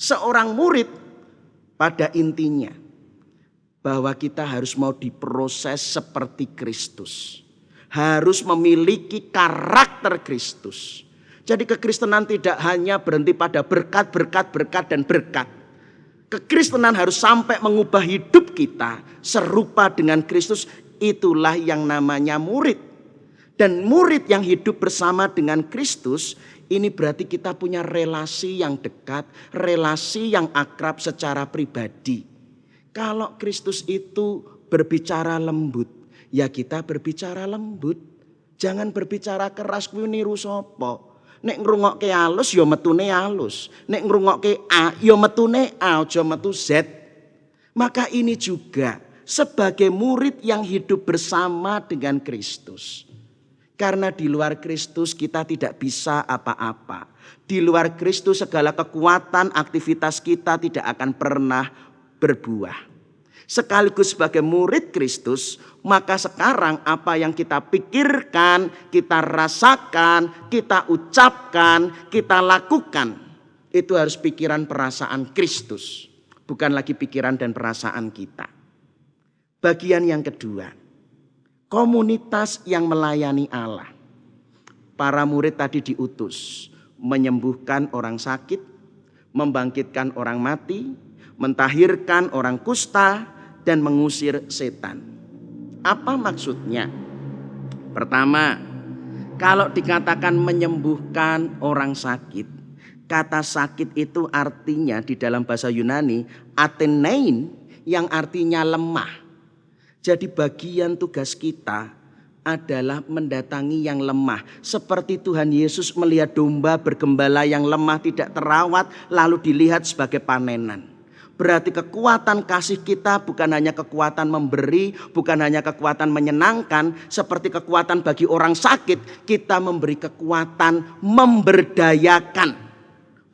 Seorang murid pada intinya bahwa kita harus mau diproses seperti Kristus. Harus memiliki karakter Kristus. Jadi kekristenan tidak hanya berhenti pada berkat, berkat, berkat, dan berkat. Kekristenan harus sampai mengubah hidup kita serupa dengan Kristus. Itulah yang namanya murid. Dan murid yang hidup bersama dengan Kristus, ini berarti kita punya relasi yang dekat, relasi yang akrab secara pribadi. Kalau Kristus itu berbicara lembut, ya kita berbicara lembut. Jangan berbicara keras kuwi niru sapa. Nek ngrungokke alus ya metune alus. Nek ngrungokke A ya metune A, aja metu Z. Maka ini juga sebagai murid yang hidup bersama dengan Kristus. Karena di luar Kristus kita tidak bisa apa-apa. Di luar Kristus segala kekuatan aktivitas kita tidak akan pernah berbuah. Sekaligus sebagai murid Kristus, maka sekarang apa yang kita pikirkan, kita rasakan, kita ucapkan, kita lakukan, itu harus pikiran perasaan Kristus, bukan lagi pikiran dan perasaan kita. Bagian yang kedua, komunitas yang melayani Allah. Para murid tadi diutus menyembuhkan orang sakit, membangkitkan orang mati, mentahirkan orang kusta, dan mengusir setan. Apa maksudnya? Pertama, kalau dikatakan menyembuhkan orang sakit, kata sakit itu artinya di dalam bahasa Yunani athenein, yang artinya lemah. Jadi bagian tugas kita adalah mendatangi yang lemah. Seperti Tuhan Yesus melihat domba bergembala yang lemah tidak terawat lalu dilihat sebagai panenan. Berarti kekuatan kasih kita bukan hanya kekuatan memberi, bukan hanya kekuatan menyenangkan. Seperti kekuatan bagi orang sakit, kita memberi kekuatan memberdayakan.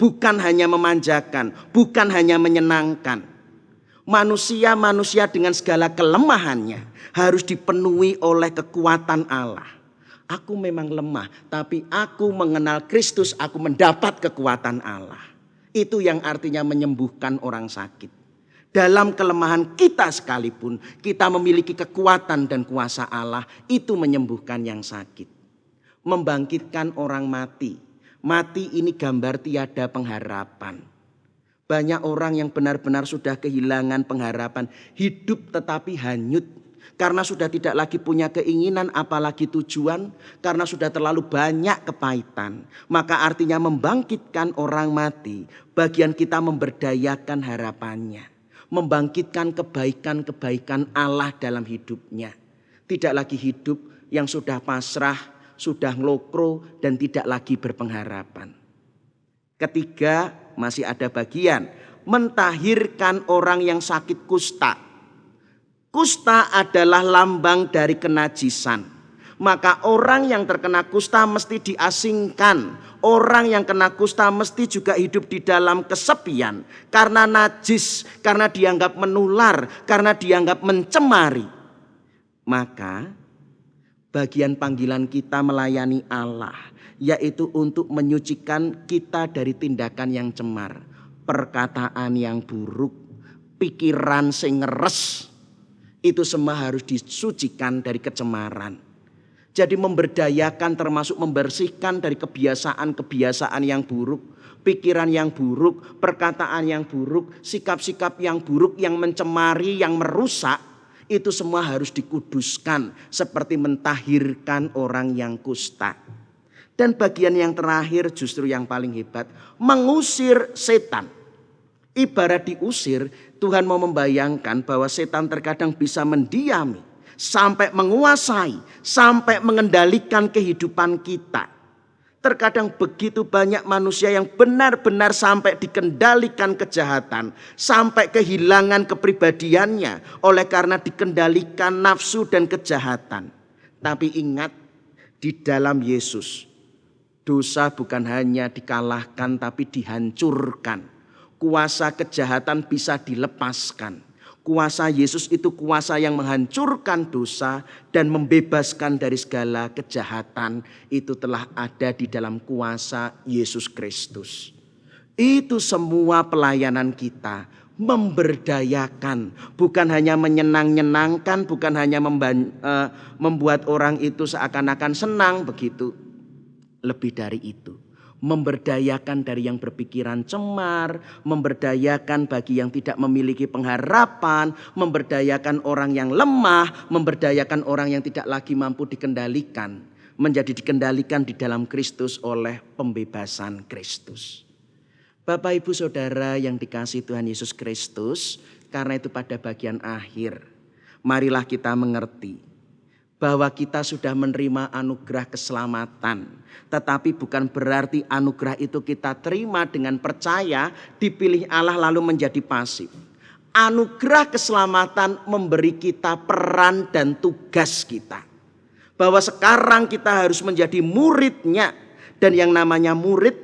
Bukan hanya memanjakan, bukan hanya menyenangkan. Manusia-manusia dengan segala kelemahannya harus dipenuhi oleh kekuatan Allah. Aku memang lemah, tapi aku mengenal Kristus, aku mendapat kekuatan Allah. Itu yang artinya menyembuhkan orang sakit. Dalam kelemahan kita sekalipun, kita memiliki kekuatan dan kuasa Allah, itu menyembuhkan yang sakit. Membangkitkan orang mati. Mati ini gambar tiada pengharapan. Banyak orang yang benar-benar sudah kehilangan pengharapan, hidup tetapi hanyut. Karena sudah tidak lagi punya keinginan apalagi tujuan, karena sudah terlalu banyak kepahitan. Maka artinya membangkitkan orang mati, bagian kita memberdayakan harapannya. Membangkitkan kebaikan-kebaikan Allah dalam hidupnya. Tidak lagi hidup yang sudah pasrah, sudah ngelokro dan tidak lagi berpengharapan. Ketiga, masih ada bagian mentahirkan orang yang sakit kusta. Kusta adalah lambang dari kenajisan. Maka orang yang terkena kusta mesti diasingkan. Orang yang kena kusta mesti juga hidup di dalam kesepian. Karena najis, karena dianggap menular, karena dianggap mencemari. Maka bagian panggilan kita melayani Allah, yaitu untuk menyucikan kita dari tindakan yang cemar, perkataan yang buruk, pikiran sing ngeres. Itu semua harus disucikan dari kecemaran. Jadi memberdayakan termasuk membersihkan dari kebiasaan-kebiasaan yang buruk, pikiran yang buruk, perkataan yang buruk, sikap-sikap yang buruk, yang mencemari, yang merusak. Itu semua harus dikuduskan seperti mentahirkan orang yang kusta. Dan bagian yang terakhir justru yang paling hebat, mengusir setan. Ibarat diusir, Tuhan mau membayangkan bahwa setan terkadang bisa mendiami, sampai menguasai, sampai mengendalikan kehidupan kita. Terkadang begitu banyak manusia yang benar-benar sampai dikendalikan kejahatan, sampai kehilangan kepribadiannya oleh karena dikendalikan nafsu dan kejahatan. Tapi ingat, di dalam Yesus, dosa bukan hanya dikalahkan tapi dihancurkan. Kuasa kejahatan bisa dilepaskan. Kuasa Yesus itu kuasa yang menghancurkan dosa dan membebaskan dari segala kejahatan. Itu telah ada di dalam kuasa Yesus Kristus. Itu semua pelayanan kita, memberdayakan. Bukan hanya menyenang-nyenangkan, bukan hanya membuat orang itu seakan-akan senang begitu. Lebih dari itu. Memberdayakan dari yang berpikiran cemar, memberdayakan bagi yang tidak memiliki pengharapan, memberdayakan orang yang lemah, memberdayakan orang yang tidak lagi mampu dikendalikan, menjadi dikendalikan di dalam Kristus oleh pembebasan Kristus. Bapak Ibu Saudara yang dikasihi Tuhan Yesus Kristus, karena itu pada bagian akhir, marilah kita mengerti bahwa kita sudah menerima anugerah keselamatan. Tetapi bukan berarti anugerah itu kita terima dengan percaya, dipilih Allah lalu menjadi pasif. Anugerah keselamatan memberi kita peran dan tugas kita. Bahwa sekarang kita harus menjadi muridnya. Dan yang namanya murid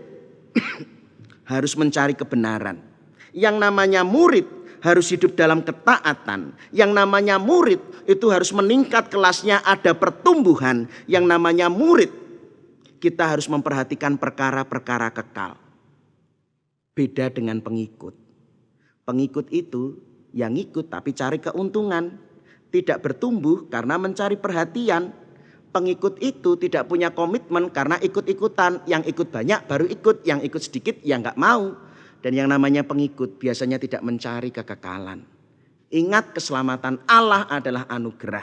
harus mencari kebenaran. Yang namanya murid harus hidup dalam ketaatan. Yang namanya murid itu harus meningkat kelasnya, ada pertumbuhan. Yang namanya murid, kita harus memperhatikan perkara-perkara kekal. Beda dengan pengikut. Pengikut itu yang ikut tapi cari keuntungan. Tidak bertumbuh karena mencari perhatian. Pengikut itu tidak punya komitmen karena ikut-ikutan. Yang ikut banyak baru ikut, yang ikut sedikit ya nggak mau. Dan yang namanya pengikut biasanya tidak mencari kekekalan. Ingat, keselamatan Allah adalah anugerah.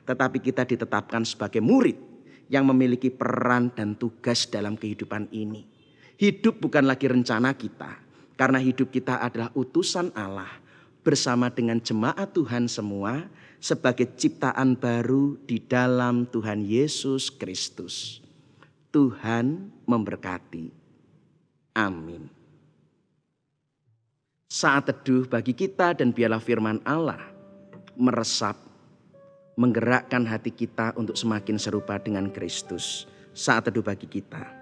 Tetapi kita ditetapkan sebagai murid yang memiliki peran dan tugas dalam kehidupan ini. Hidup bukan lagi rencana kita. Karena hidup kita adalah utusan Allah bersama dengan jemaat Tuhan semua sebagai ciptaan baru di dalam Tuhan Yesus Kristus. Tuhan memberkati. Amin. Saat teduh bagi kita dan biarlah firman Allah meresap, menggerakkan hati kita untuk semakin serupa dengan Kristus. Saat teduh bagi kita.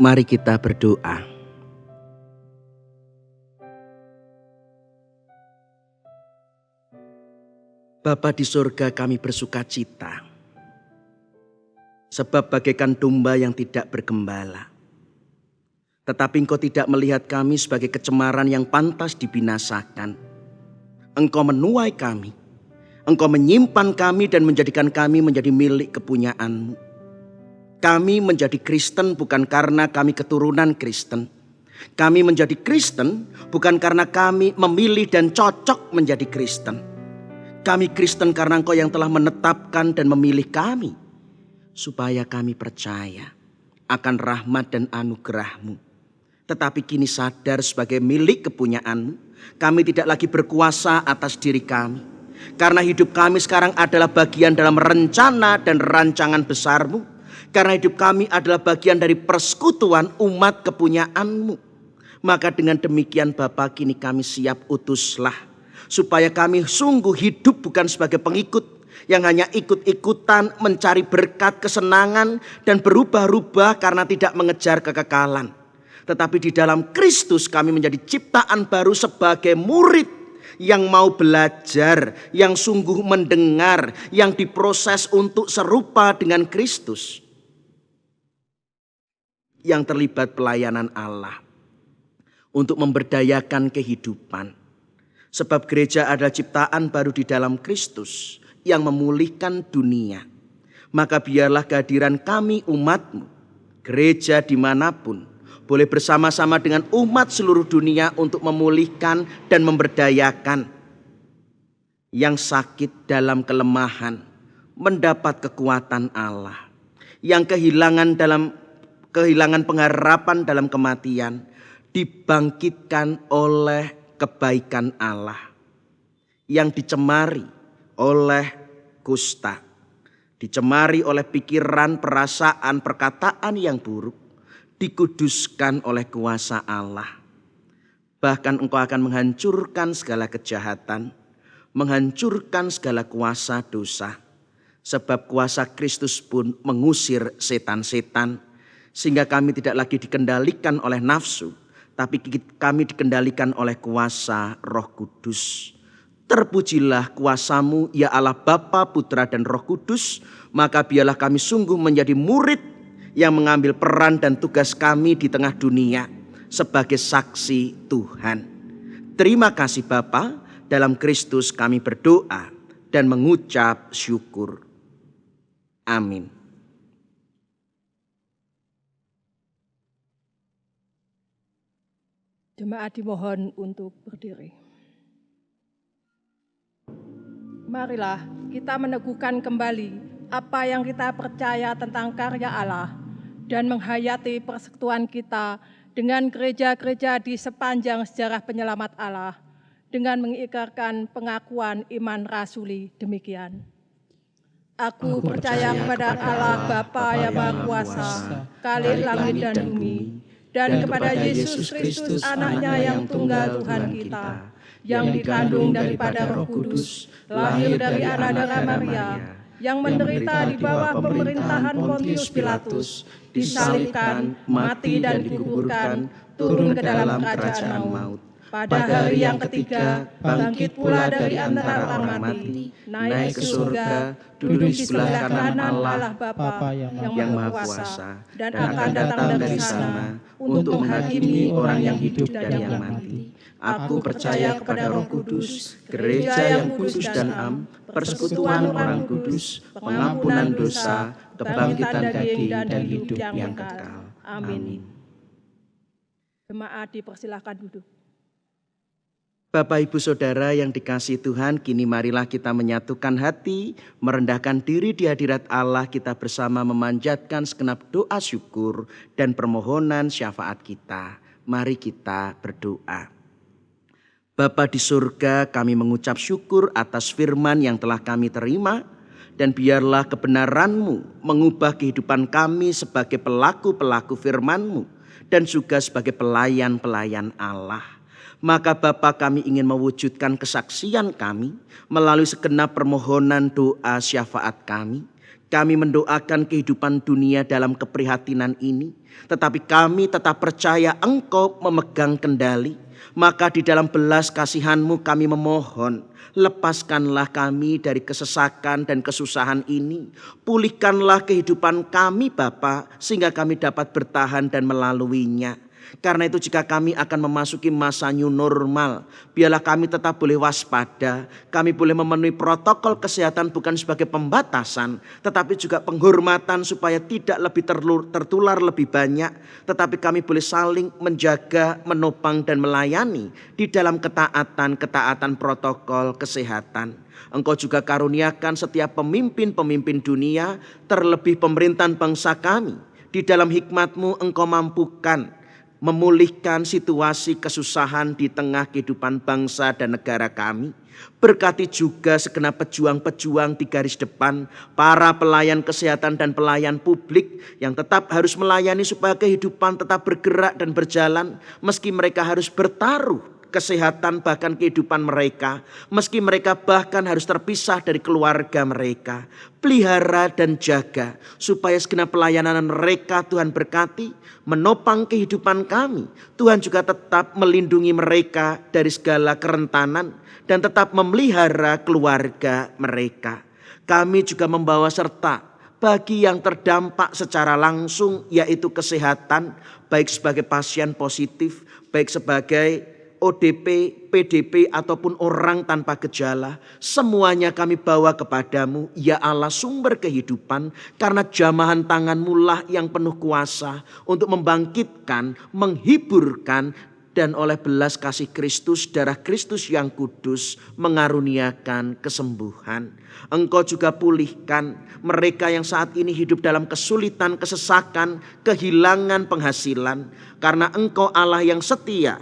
Mari kita berdoa. Bapa di surga, kami bersuka cita. Sebab bagaikan domba yang tidak bergembala. Tetapi Engkau tidak melihat kami sebagai kecemaran yang pantas dibinasakan. Engkau menuai kami. Engkau menyimpan kami dan menjadikan kami menjadi milik kepunyaan-Mu. Kami menjadi Kristen bukan karena kami keturunan Kristen. Kami menjadi Kristen bukan karena kami memilih dan cocok menjadi Kristen. Kami Kristen karena Engkau yang telah menetapkan dan memilih kami, supaya kami percaya akan rahmat dan anugerah-Mu. Tetapi kini sadar sebagai milik kepunyaan-Mu, kami tidak lagi berkuasa atas diri kami. Karena hidup kami sekarang adalah bagian dalam rencana dan rancangan besar-Mu. Karena hidup kami adalah bagian dari persekutuan umat kepunyaan-Mu. Maka dengan demikian Bapa, kini kami siap utuslah. Supaya kami sungguh hidup bukan sebagai pengikut yang hanya ikut-ikutan mencari berkat kesenangan dan berubah-ubah karena tidak mengejar kekekalan. Tetapi di dalam Kristus kami menjadi ciptaan baru sebagai murid yang mau belajar, yang sungguh mendengar, yang diproses untuk serupa dengan Kristus. Yang terlibat pelayanan Allah untuk memberdayakan kehidupan. Sebab gereja adalah ciptaan baru di dalam Kristus yang memulihkan dunia. Maka biarlah kehadiran kami umat-Mu, gereja dimanapun, boleh bersama-sama dengan umat seluruh dunia untuk memulihkan dan memberdayakan. Yang sakit dalam kelemahan mendapat kekuatan Allah. Yang kehilangan pengharapan dalam kematian dibangkitkan oleh kebaikan Allah. Yang dicemari oleh kusta, dicemari oleh pikiran, perasaan, perkataan yang buruk, dikuduskan oleh kuasa Allah. Bahkan Engkau akan menghancurkan segala kejahatan, menghancurkan segala kuasa dosa. Sebab kuasa Kristus pun mengusir setan-setan, sehingga kami tidak lagi dikendalikan oleh nafsu, tapi kami dikendalikan oleh kuasa Roh Kudus. Terpujilah kuasa-Mu ya Allah Bapa, Putra dan Roh Kudus. Maka biarlah kami sungguh menjadi murid yang mengambil peran dan tugas kami di tengah dunia sebagai saksi Tuhan. Terima kasih Bapa, dalam Kristus kami berdoa dan mengucap syukur. Amin. Jemaat dimohon untuk berdiri. Marilah kita meneguhkan kembali apa yang kita percaya tentang karya Allah dan menghayati persekutuan kita dengan gereja-gereja di sepanjang sejarah penyelamat Allah dengan mengikrarkan pengakuan iman rasuli demikian. Aku percaya kepada Allah Bapa yang Maha Kuasa, Khalik langit dan bumi, dan kepada Yesus Kristus anaknya yang tunggal Tuhan kita, yang dikandung daripada Roh Kudus, lahir dari anak darah Maria, yang menderita di bawah pemerintahan Pontius Pilatus, disalibkan, mati dan dikuburkan, turun ke dalam kerajaan maut. Pada hari yang ketiga, bangkit pula dari antara orang mati, naik ke surga, duduk di sebelah kanan Allah Bapa yang Maha Kuasa, dan akan datang dari sana untuk menghakimi orang yang hidup dan yang mati. Aku percaya kepada Roh Kudus, gereja yang kudus dan am, persekutuan orang kudus, pengampunan dosa, kebangkitan daging dan hidup yang kekal. Amin. Jemaat dipersilahkan duduk. Bapak Ibu Saudara yang dikasihi Tuhan, kini marilah kita menyatukan hati, merendahkan diri di hadirat Allah, kita bersama memanjatkan segenap doa syukur dan permohonan syafaat kita. Mari kita berdoa. Bapa di surga, kami mengucap syukur atas firman yang telah kami terima, dan biarlah kebenaran-Mu mengubah kehidupan kami sebagai pelaku-pelaku firman-Mu dan juga sebagai pelayan-pelayan Allah. Maka Bapa, kami ingin mewujudkan kesaksian kami melalui segenap permohonan doa syafaat kami. Kami mendoakan kehidupan dunia dalam keprihatinan ini, tetapi kami tetap percaya Engkau memegang kendali. Maka di dalam belas kasihan-Mu kami memohon, lepaskanlah kami dari kesesakan dan kesusahan ini. Pulihkanlah kehidupan kami Bapa, sehingga kami dapat bertahan dan melaluinya. Karena itu jika kami akan memasuki masa new normal, biarlah kami tetap boleh waspada. Kami boleh memenuhi protokol kesehatan bukan sebagai pembatasan, tetapi juga penghormatan supaya tidak lebih tertular lebih banyak. Tetapi kami boleh saling menjaga, menopang dan melayani di dalam ketaatan protokol kesehatan. Engkau juga karuniakan setiap pemimpin-pemimpin dunia, terlebih pemerintahan bangsa kami. Di dalam hikmat-Mu Engkau mampukan memulihkan situasi kesusahan di tengah kehidupan bangsa dan negara kami. Berkati juga segenap pejuang-pejuang di garis depan, para pelayan kesehatan dan pelayan publik yang tetap harus melayani supaya kehidupan tetap bergerak dan berjalan. Meski mereka harus bertaruh kesehatan bahkan kehidupan mereka, meski mereka bahkan harus terpisah dari keluarga mereka. Pelihara dan jaga supaya segenap pelayanan mereka Tuhan berkati, menopang kehidupan kami. Tuhan juga tetap melindungi mereka dari segala kerentanan dan tetap memelihara keluarga mereka. Kami juga membawa serta bagi yang terdampak secara langsung, yaitu kesehatan, baik sebagai pasien positif, baik sebagai ODP, PDP ataupun orang tanpa gejala, semuanya kami bawa kepadamu, ya Allah sumber kehidupan, karena jamahan tangan-Mu lah yang penuh kuasa untuk membangkitkan, menghiburkan, dan oleh belas kasih Kristus, darah Kristus yang kudus mengaruniakan kesembuhan. Engkau juga pulihkan mereka yang saat ini hidup dalam kesulitan, kesesakan, kehilangan penghasilan, karena Engkau Allah yang setia.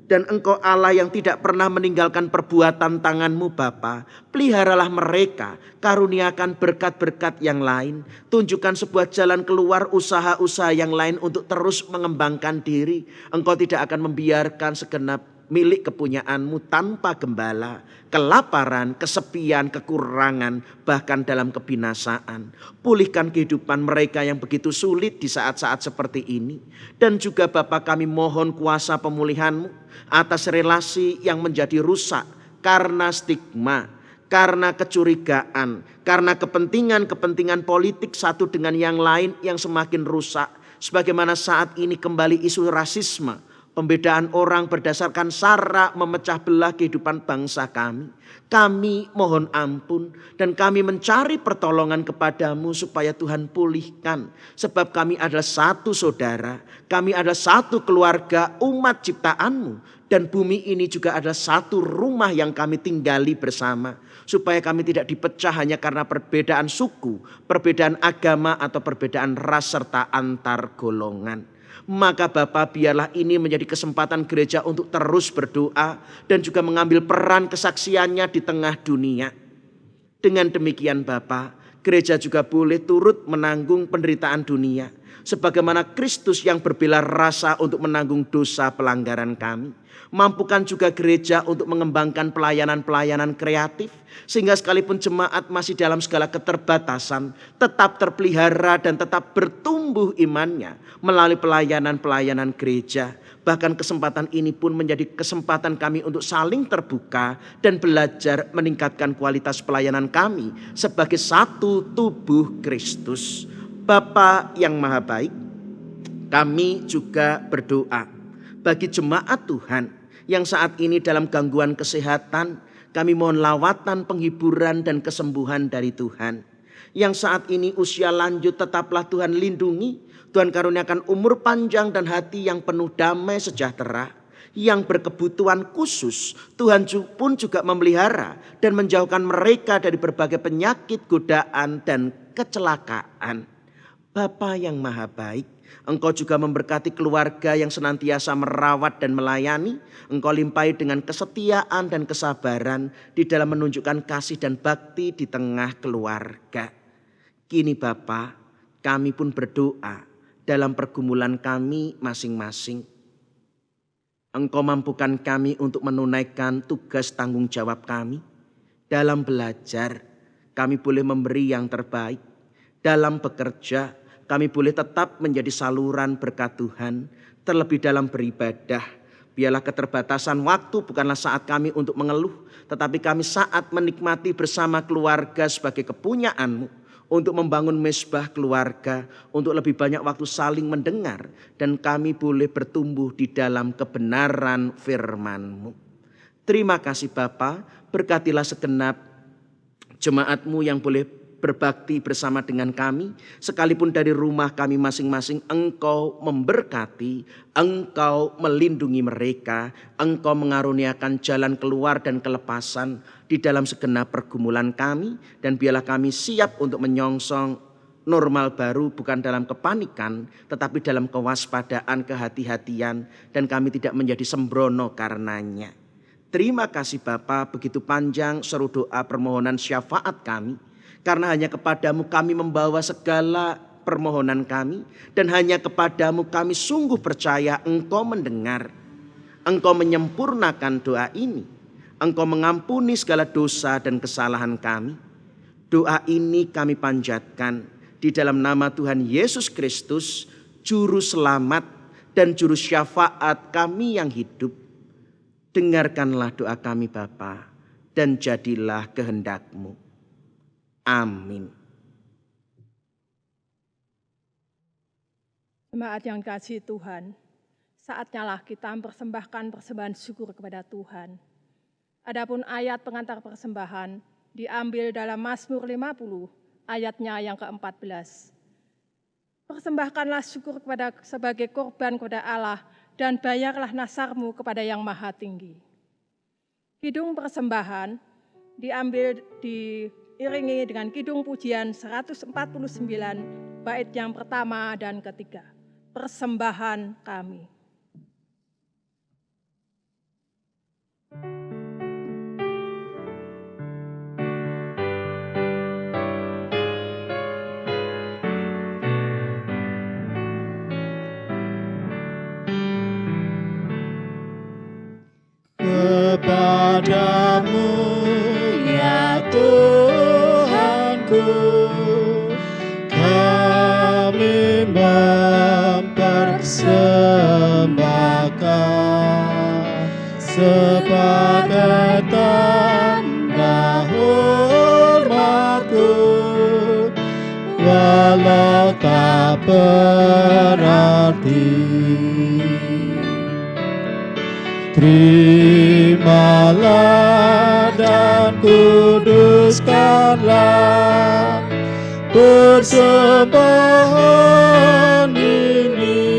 Dan Engkau Allah yang tidak pernah meninggalkan perbuatan tangan-Mu Bapa. Peliharalah mereka, karuniakan berkat-berkat yang lain. Tunjukkan sebuah jalan keluar usaha-usaha yang lain untuk terus mengembangkan diri. Engkau tidak akan membiarkan segenap milik kepunyaan-Mu tanpa gembala, kelaparan, kesepian, kekurangan, bahkan dalam kebinasaan. Pulihkan kehidupan mereka yang begitu sulit di saat-saat seperti ini. Dan juga Bapa, kami mohon kuasa pemulihan-Mu atas relasi yang menjadi rusak karena stigma, karena kecurigaan, karena kepentingan-kepentingan politik satu dengan yang lain yang semakin rusak. Sebagaimana saat ini kembali isu rasisme, pembedaan orang berdasarkan sara memecah belah kehidupan bangsa kami. Kami mohon ampun dan kami mencari pertolongan kepadamu supaya Tuhan pulihkan. Sebab kami adalah satu saudara, kami adalah satu keluarga umat ciptaan-Mu. Dan bumi ini juga adalah satu rumah yang kami tinggali bersama. Supaya kami tidak dipecah hanya karena perbedaan suku, perbedaan agama atau perbedaan ras serta antar golongan. Maka Bapa, biarlah ini menjadi kesempatan gereja untuk terus berdoa dan juga mengambil peran kesaksiannya di tengah dunia. Dengan demikian Bapa, gereja juga boleh turut menanggung penderitaan dunia. Sebagaimana Kristus yang berbela rasa untuk menanggung dosa pelanggaran kami. Mampukan juga gereja untuk mengembangkan pelayanan-pelayanan kreatif. Sehingga sekalipun jemaat masih dalam segala keterbatasan, tetap terpelihara dan tetap bertumbuh imannya melalui pelayanan-pelayanan gereja. Bahkan kesempatan ini pun menjadi kesempatan kami untuk saling terbuka dan belajar meningkatkan kualitas pelayanan kami sebagai satu tubuh Kristus. Bapa yang Maha Baik, kami juga berdoa bagi jemaat Tuhan yang saat ini dalam gangguan kesehatan. Kami mohon lawatan, penghiburan dan kesembuhan dari Tuhan. Yang saat ini usia lanjut tetaplah Tuhan lindungi. Tuhan karuniakan umur panjang dan hati yang penuh damai sejahtera. Yang berkebutuhan khusus Tuhan pun juga memelihara dan menjauhkan mereka dari berbagai penyakit, godaan dan kecelakaan. Bapa yang Maha Baik, Engkau juga memberkati keluarga yang senantiasa merawat dan melayani. Engkau limpahi dengan kesetiaan dan kesabaran di dalam menunjukkan kasih dan bakti di tengah keluarga. Kini Bapa, kami pun berdoa dalam pergumulan kami masing-masing. Engkau mampukan kami untuk menunaikan tugas tanggung jawab kami. Dalam belajar, kami boleh memberi yang terbaik. Dalam bekerja, kami boleh tetap menjadi saluran berkat Tuhan. Terlebih dalam beribadah, biarlah keterbatasan waktu bukanlah saat kami untuk mengeluh, tetapi kami saat menikmati bersama keluarga sebagai kepunyaan-Mu untuk membangun mezbah keluarga, untuk lebih banyak waktu saling mendengar, dan kami boleh bertumbuh di dalam kebenaran firman-Mu. Terima kasih Bapa, berkatilah segenap jemaat-Mu yang boleh berbakti bersama dengan kami, sekalipun dari rumah kami masing-masing. Engkau memberkati, Engkau melindungi mereka, Engkau mengaruniakan jalan keluar dan kelepasan di dalam segenap pergumulan kami, dan biarlah kami siap untuk menyongsong normal baru, bukan dalam kepanikan tetapi dalam kewaspadaan, kehati-hatian, dan kami tidak menjadi sembrono karenanya. Terima kasih Bapa, begitu panjang seru doa permohonan syafaat kami, karena hanya kepadamu kami membawa segala permohonan kami, dan hanya kepadamu kami sungguh percaya Engkau mendengar, Engkau menyempurnakan doa ini, Engkau mengampuni segala dosa dan kesalahan kami. Doa ini kami panjatkan di dalam nama Tuhan Yesus Kristus, Juru Selamat dan Juru Syafaat kami yang hidup. Dengarkanlah doa kami Bapa, dan jadilah kehendak-Mu. Amin. Jemaat yang kasih Tuhan, saatnya lah kita mempersembahkan persembahan syukur kepada Tuhan. Adapun ayat pengantar persembahan diambil dalam Mazmur 50 ayatnya yang ke-14. Persembahkanlah syukur sebagai korban kepada Allah, dan bayarlah nasarmu kepada Yang Maha Tinggi. Kidung persembahan diiringi dengan kidung pujian 149 bait yang pertama dan ketiga. Persembahan kami. Kepadamu ya Tuhanku, kami mempersembahkan sebagai tanda hormatku, walau tak berarti. Terimalah dan kuduskanlah persembahan ini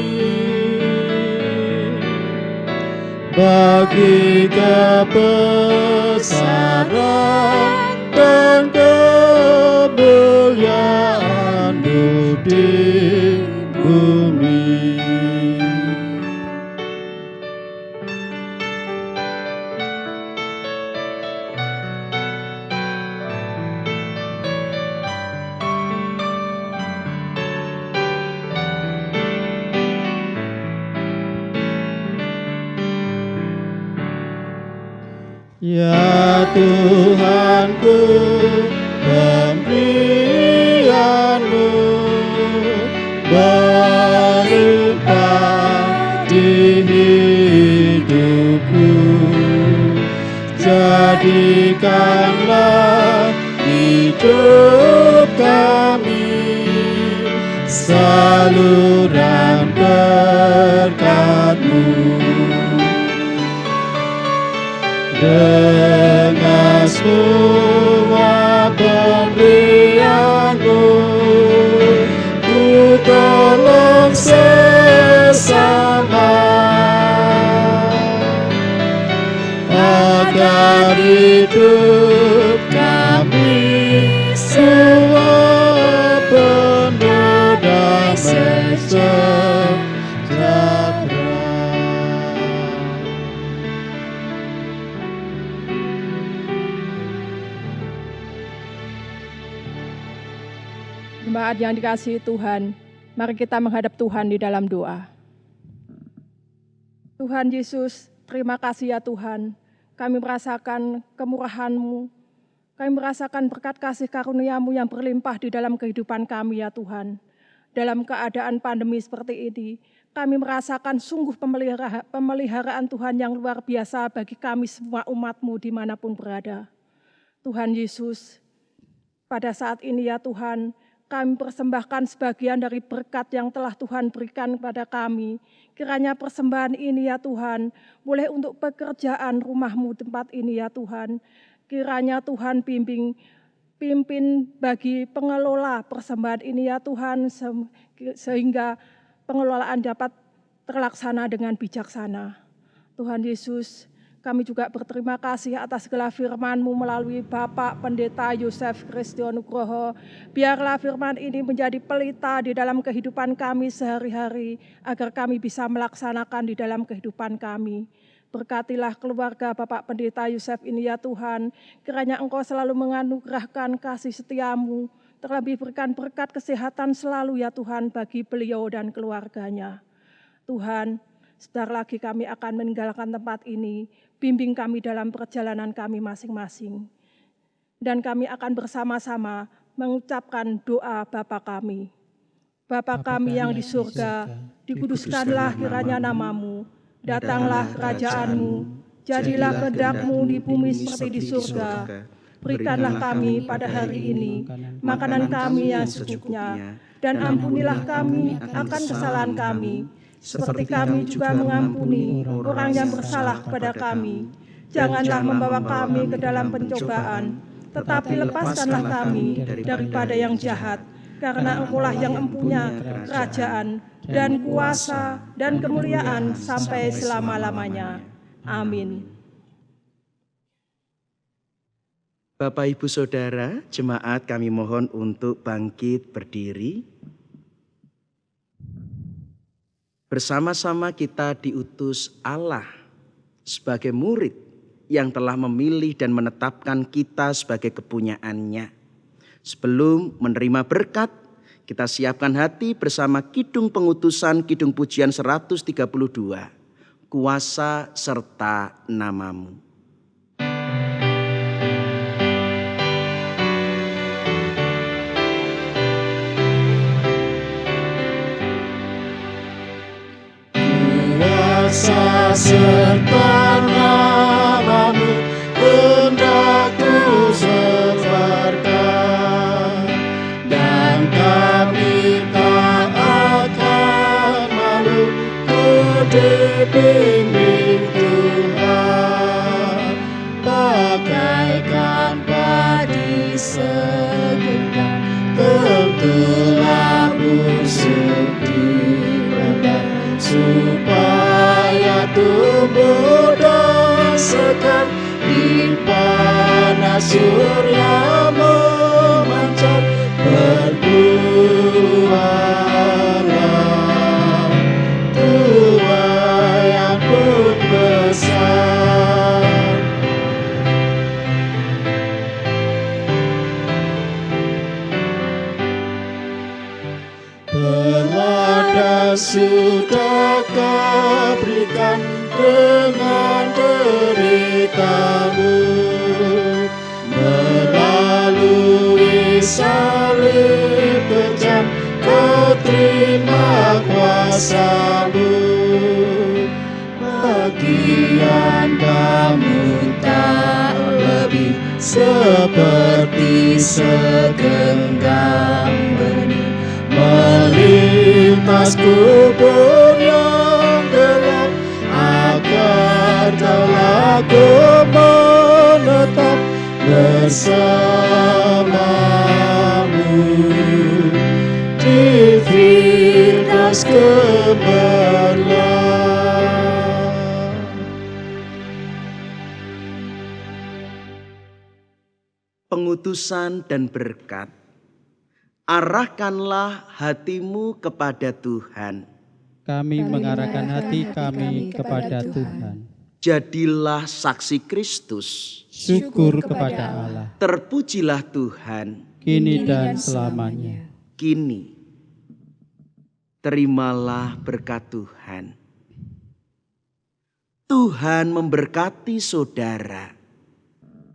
bagi kebesaran dan kemuliaan-Mu di bumi. Ya Tuhanku, pemberian-Mu berlimpah di hidupku. Jadikanlah hidup kami saluran berkat-Mu. Dengan semua pemberian-Mu, ku tolong sesama agar hidup kami semua penuh damai sejahtera. Jemaat yang dikasihi Tuhan, mari kita menghadap Tuhan di dalam doa. Tuhan Yesus, terima kasih ya Tuhan, kami merasakan kemurahan-Mu, kami merasakan berkat kasih karunia-Mu yang berlimpah di dalam kehidupan kami ya Tuhan. Dalam keadaan pandemi seperti ini, kami merasakan sungguh pemeliharaan Tuhan yang luar biasa bagi kami semua umat-Mu dimanapun berada. Tuhan Yesus, Pada saat ini ya Tuhan, kami persembahkan sebagian dari berkat yang telah Tuhan berikan kepada kami. Kiranya persembahan ini ya Tuhan, boleh untuk pekerjaan rumah-Mu tempat ini ya Tuhan. Kiranya Tuhan pimpin bagi pengelola persembahan ini ya Tuhan, sehingga pengelolaan dapat terlaksana dengan bijaksana. Tuhan Yesus, kami juga berterima kasih atas segala firman-Mu melalui Bapak Pendeta Yosef Christio Nugroho. Biarlah firman ini menjadi pelita di dalam kehidupan kami sehari-hari, agar kami bisa melaksanakan di dalam kehidupan kami. Berkatilah keluarga Bapak Pendeta Yosef ini ya Tuhan, kiranya Engkau selalu menganugerahkan kasih setia-Mu, terlebih berikan berkat kesehatan selalu ya Tuhan bagi beliau dan keluarganya. Tuhan, sebentar lagi kami akan meninggalkan tempat ini, bimbing kami dalam perjalanan kami masing-masing. Dan kami akan bersama-sama mengucapkan doa Bapa kami. Bapa kami yang di surga, dikuduskanlah kiranya nama-Mu, datanglah kerajaan-Mu, jadilah kehendak-Mu di bumi seperti di surga. Berikanlah kami pada hari ini makanan kami yang secukupnya, dan ampunilah kami akan kesalahan kami, seperti kami juga mengampuni orang yang bersalah kepada kami. Janganlah membawa kami ke dalam pencobaan, tetapi lepaskanlah kami daripada yang jahat. Karena Engkau-lah yang empunya kerajaan dan kuasa dan kemuliaan sampai selama-lamanya. Amin. Bapak, Ibu, Saudara, jemaat kami mohon untuk bangkit berdiri. Bersama-sama kita diutus Allah sebagai murid yang telah memilih dan menetapkan kita sebagai kepunyaannya. Sebelum menerima berkat, kita siapkan hati bersama Kidung Pengutusan, Kidung Pujian 132, Kuasa serta Nama-Mu. Kuasa serta nama-Mu hendak Ku sebarkan, dan kami tak akan malu Ku dibimbing Tuhan. Bagaikan padi segenggam, tentulah busuk dipendam, supaya tumbuh dan segar di panas surya memancar. Berbuahlah tuai yang pun besar. Teladan sudah Kau berikan dengan derita-Mu, melalui salib kejam Kau terima kuasa-Mu. Bagian Kamu tak lebih seperti segenggam benih melintas kubur yang gelap, agar kelak Ku menetap bersama-Mu di Firdaus gemerlap. Pengutusan dan berkat. Arahkanlah hatimu kepada Tuhan. Kami mengarahkan hati kami kepada Tuhan. Jadilah saksi Kristus. Syukur kepada Allah, Terpujilah Tuhan. kini dan selamanya. Kini, terimalah berkat Tuhan. Tuhan memberkati saudara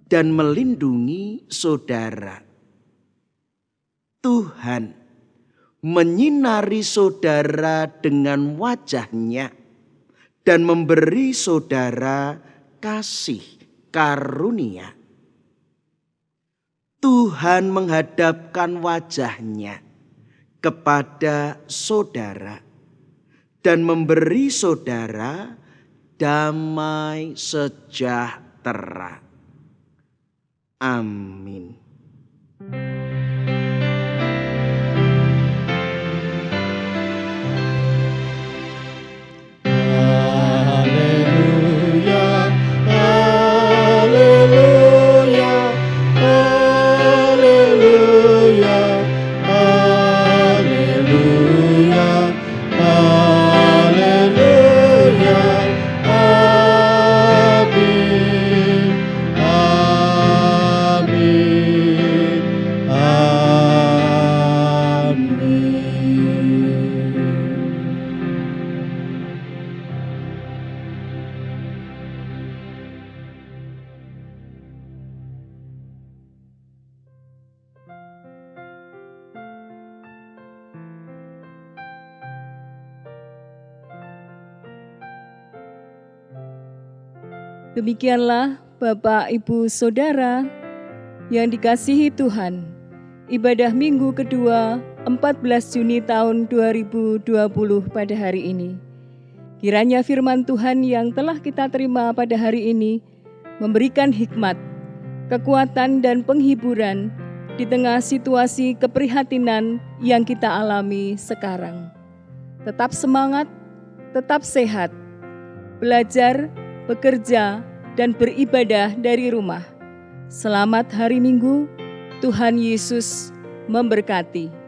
dan melindungi saudara. Tuhan menyinari saudara dengan wajah-Nya dan memberi saudara kasih karunia. Tuhan menghadapkan wajahnya kepada saudara dan memberi saudara damai sejahtera. Amin. Haleluya, haleluya, haleluya, haleluya, haleluya. Amin, amin, amin. Demikianlah Bapak, Ibu, Saudara yang dikasihi Tuhan, ibadah minggu kedua 14 Juni tahun 2020 pada hari ini. Kiranya firman Tuhan yang telah kita terima pada hari ini memberikan hikmat, kekuatan dan penghiburan di tengah situasi keprihatinan yang kita alami sekarang. Tetap semangat, tetap sehat, belajar, bekerja, dan beribadah dari rumah. Selamat hari Minggu, Tuhan Yesus memberkati.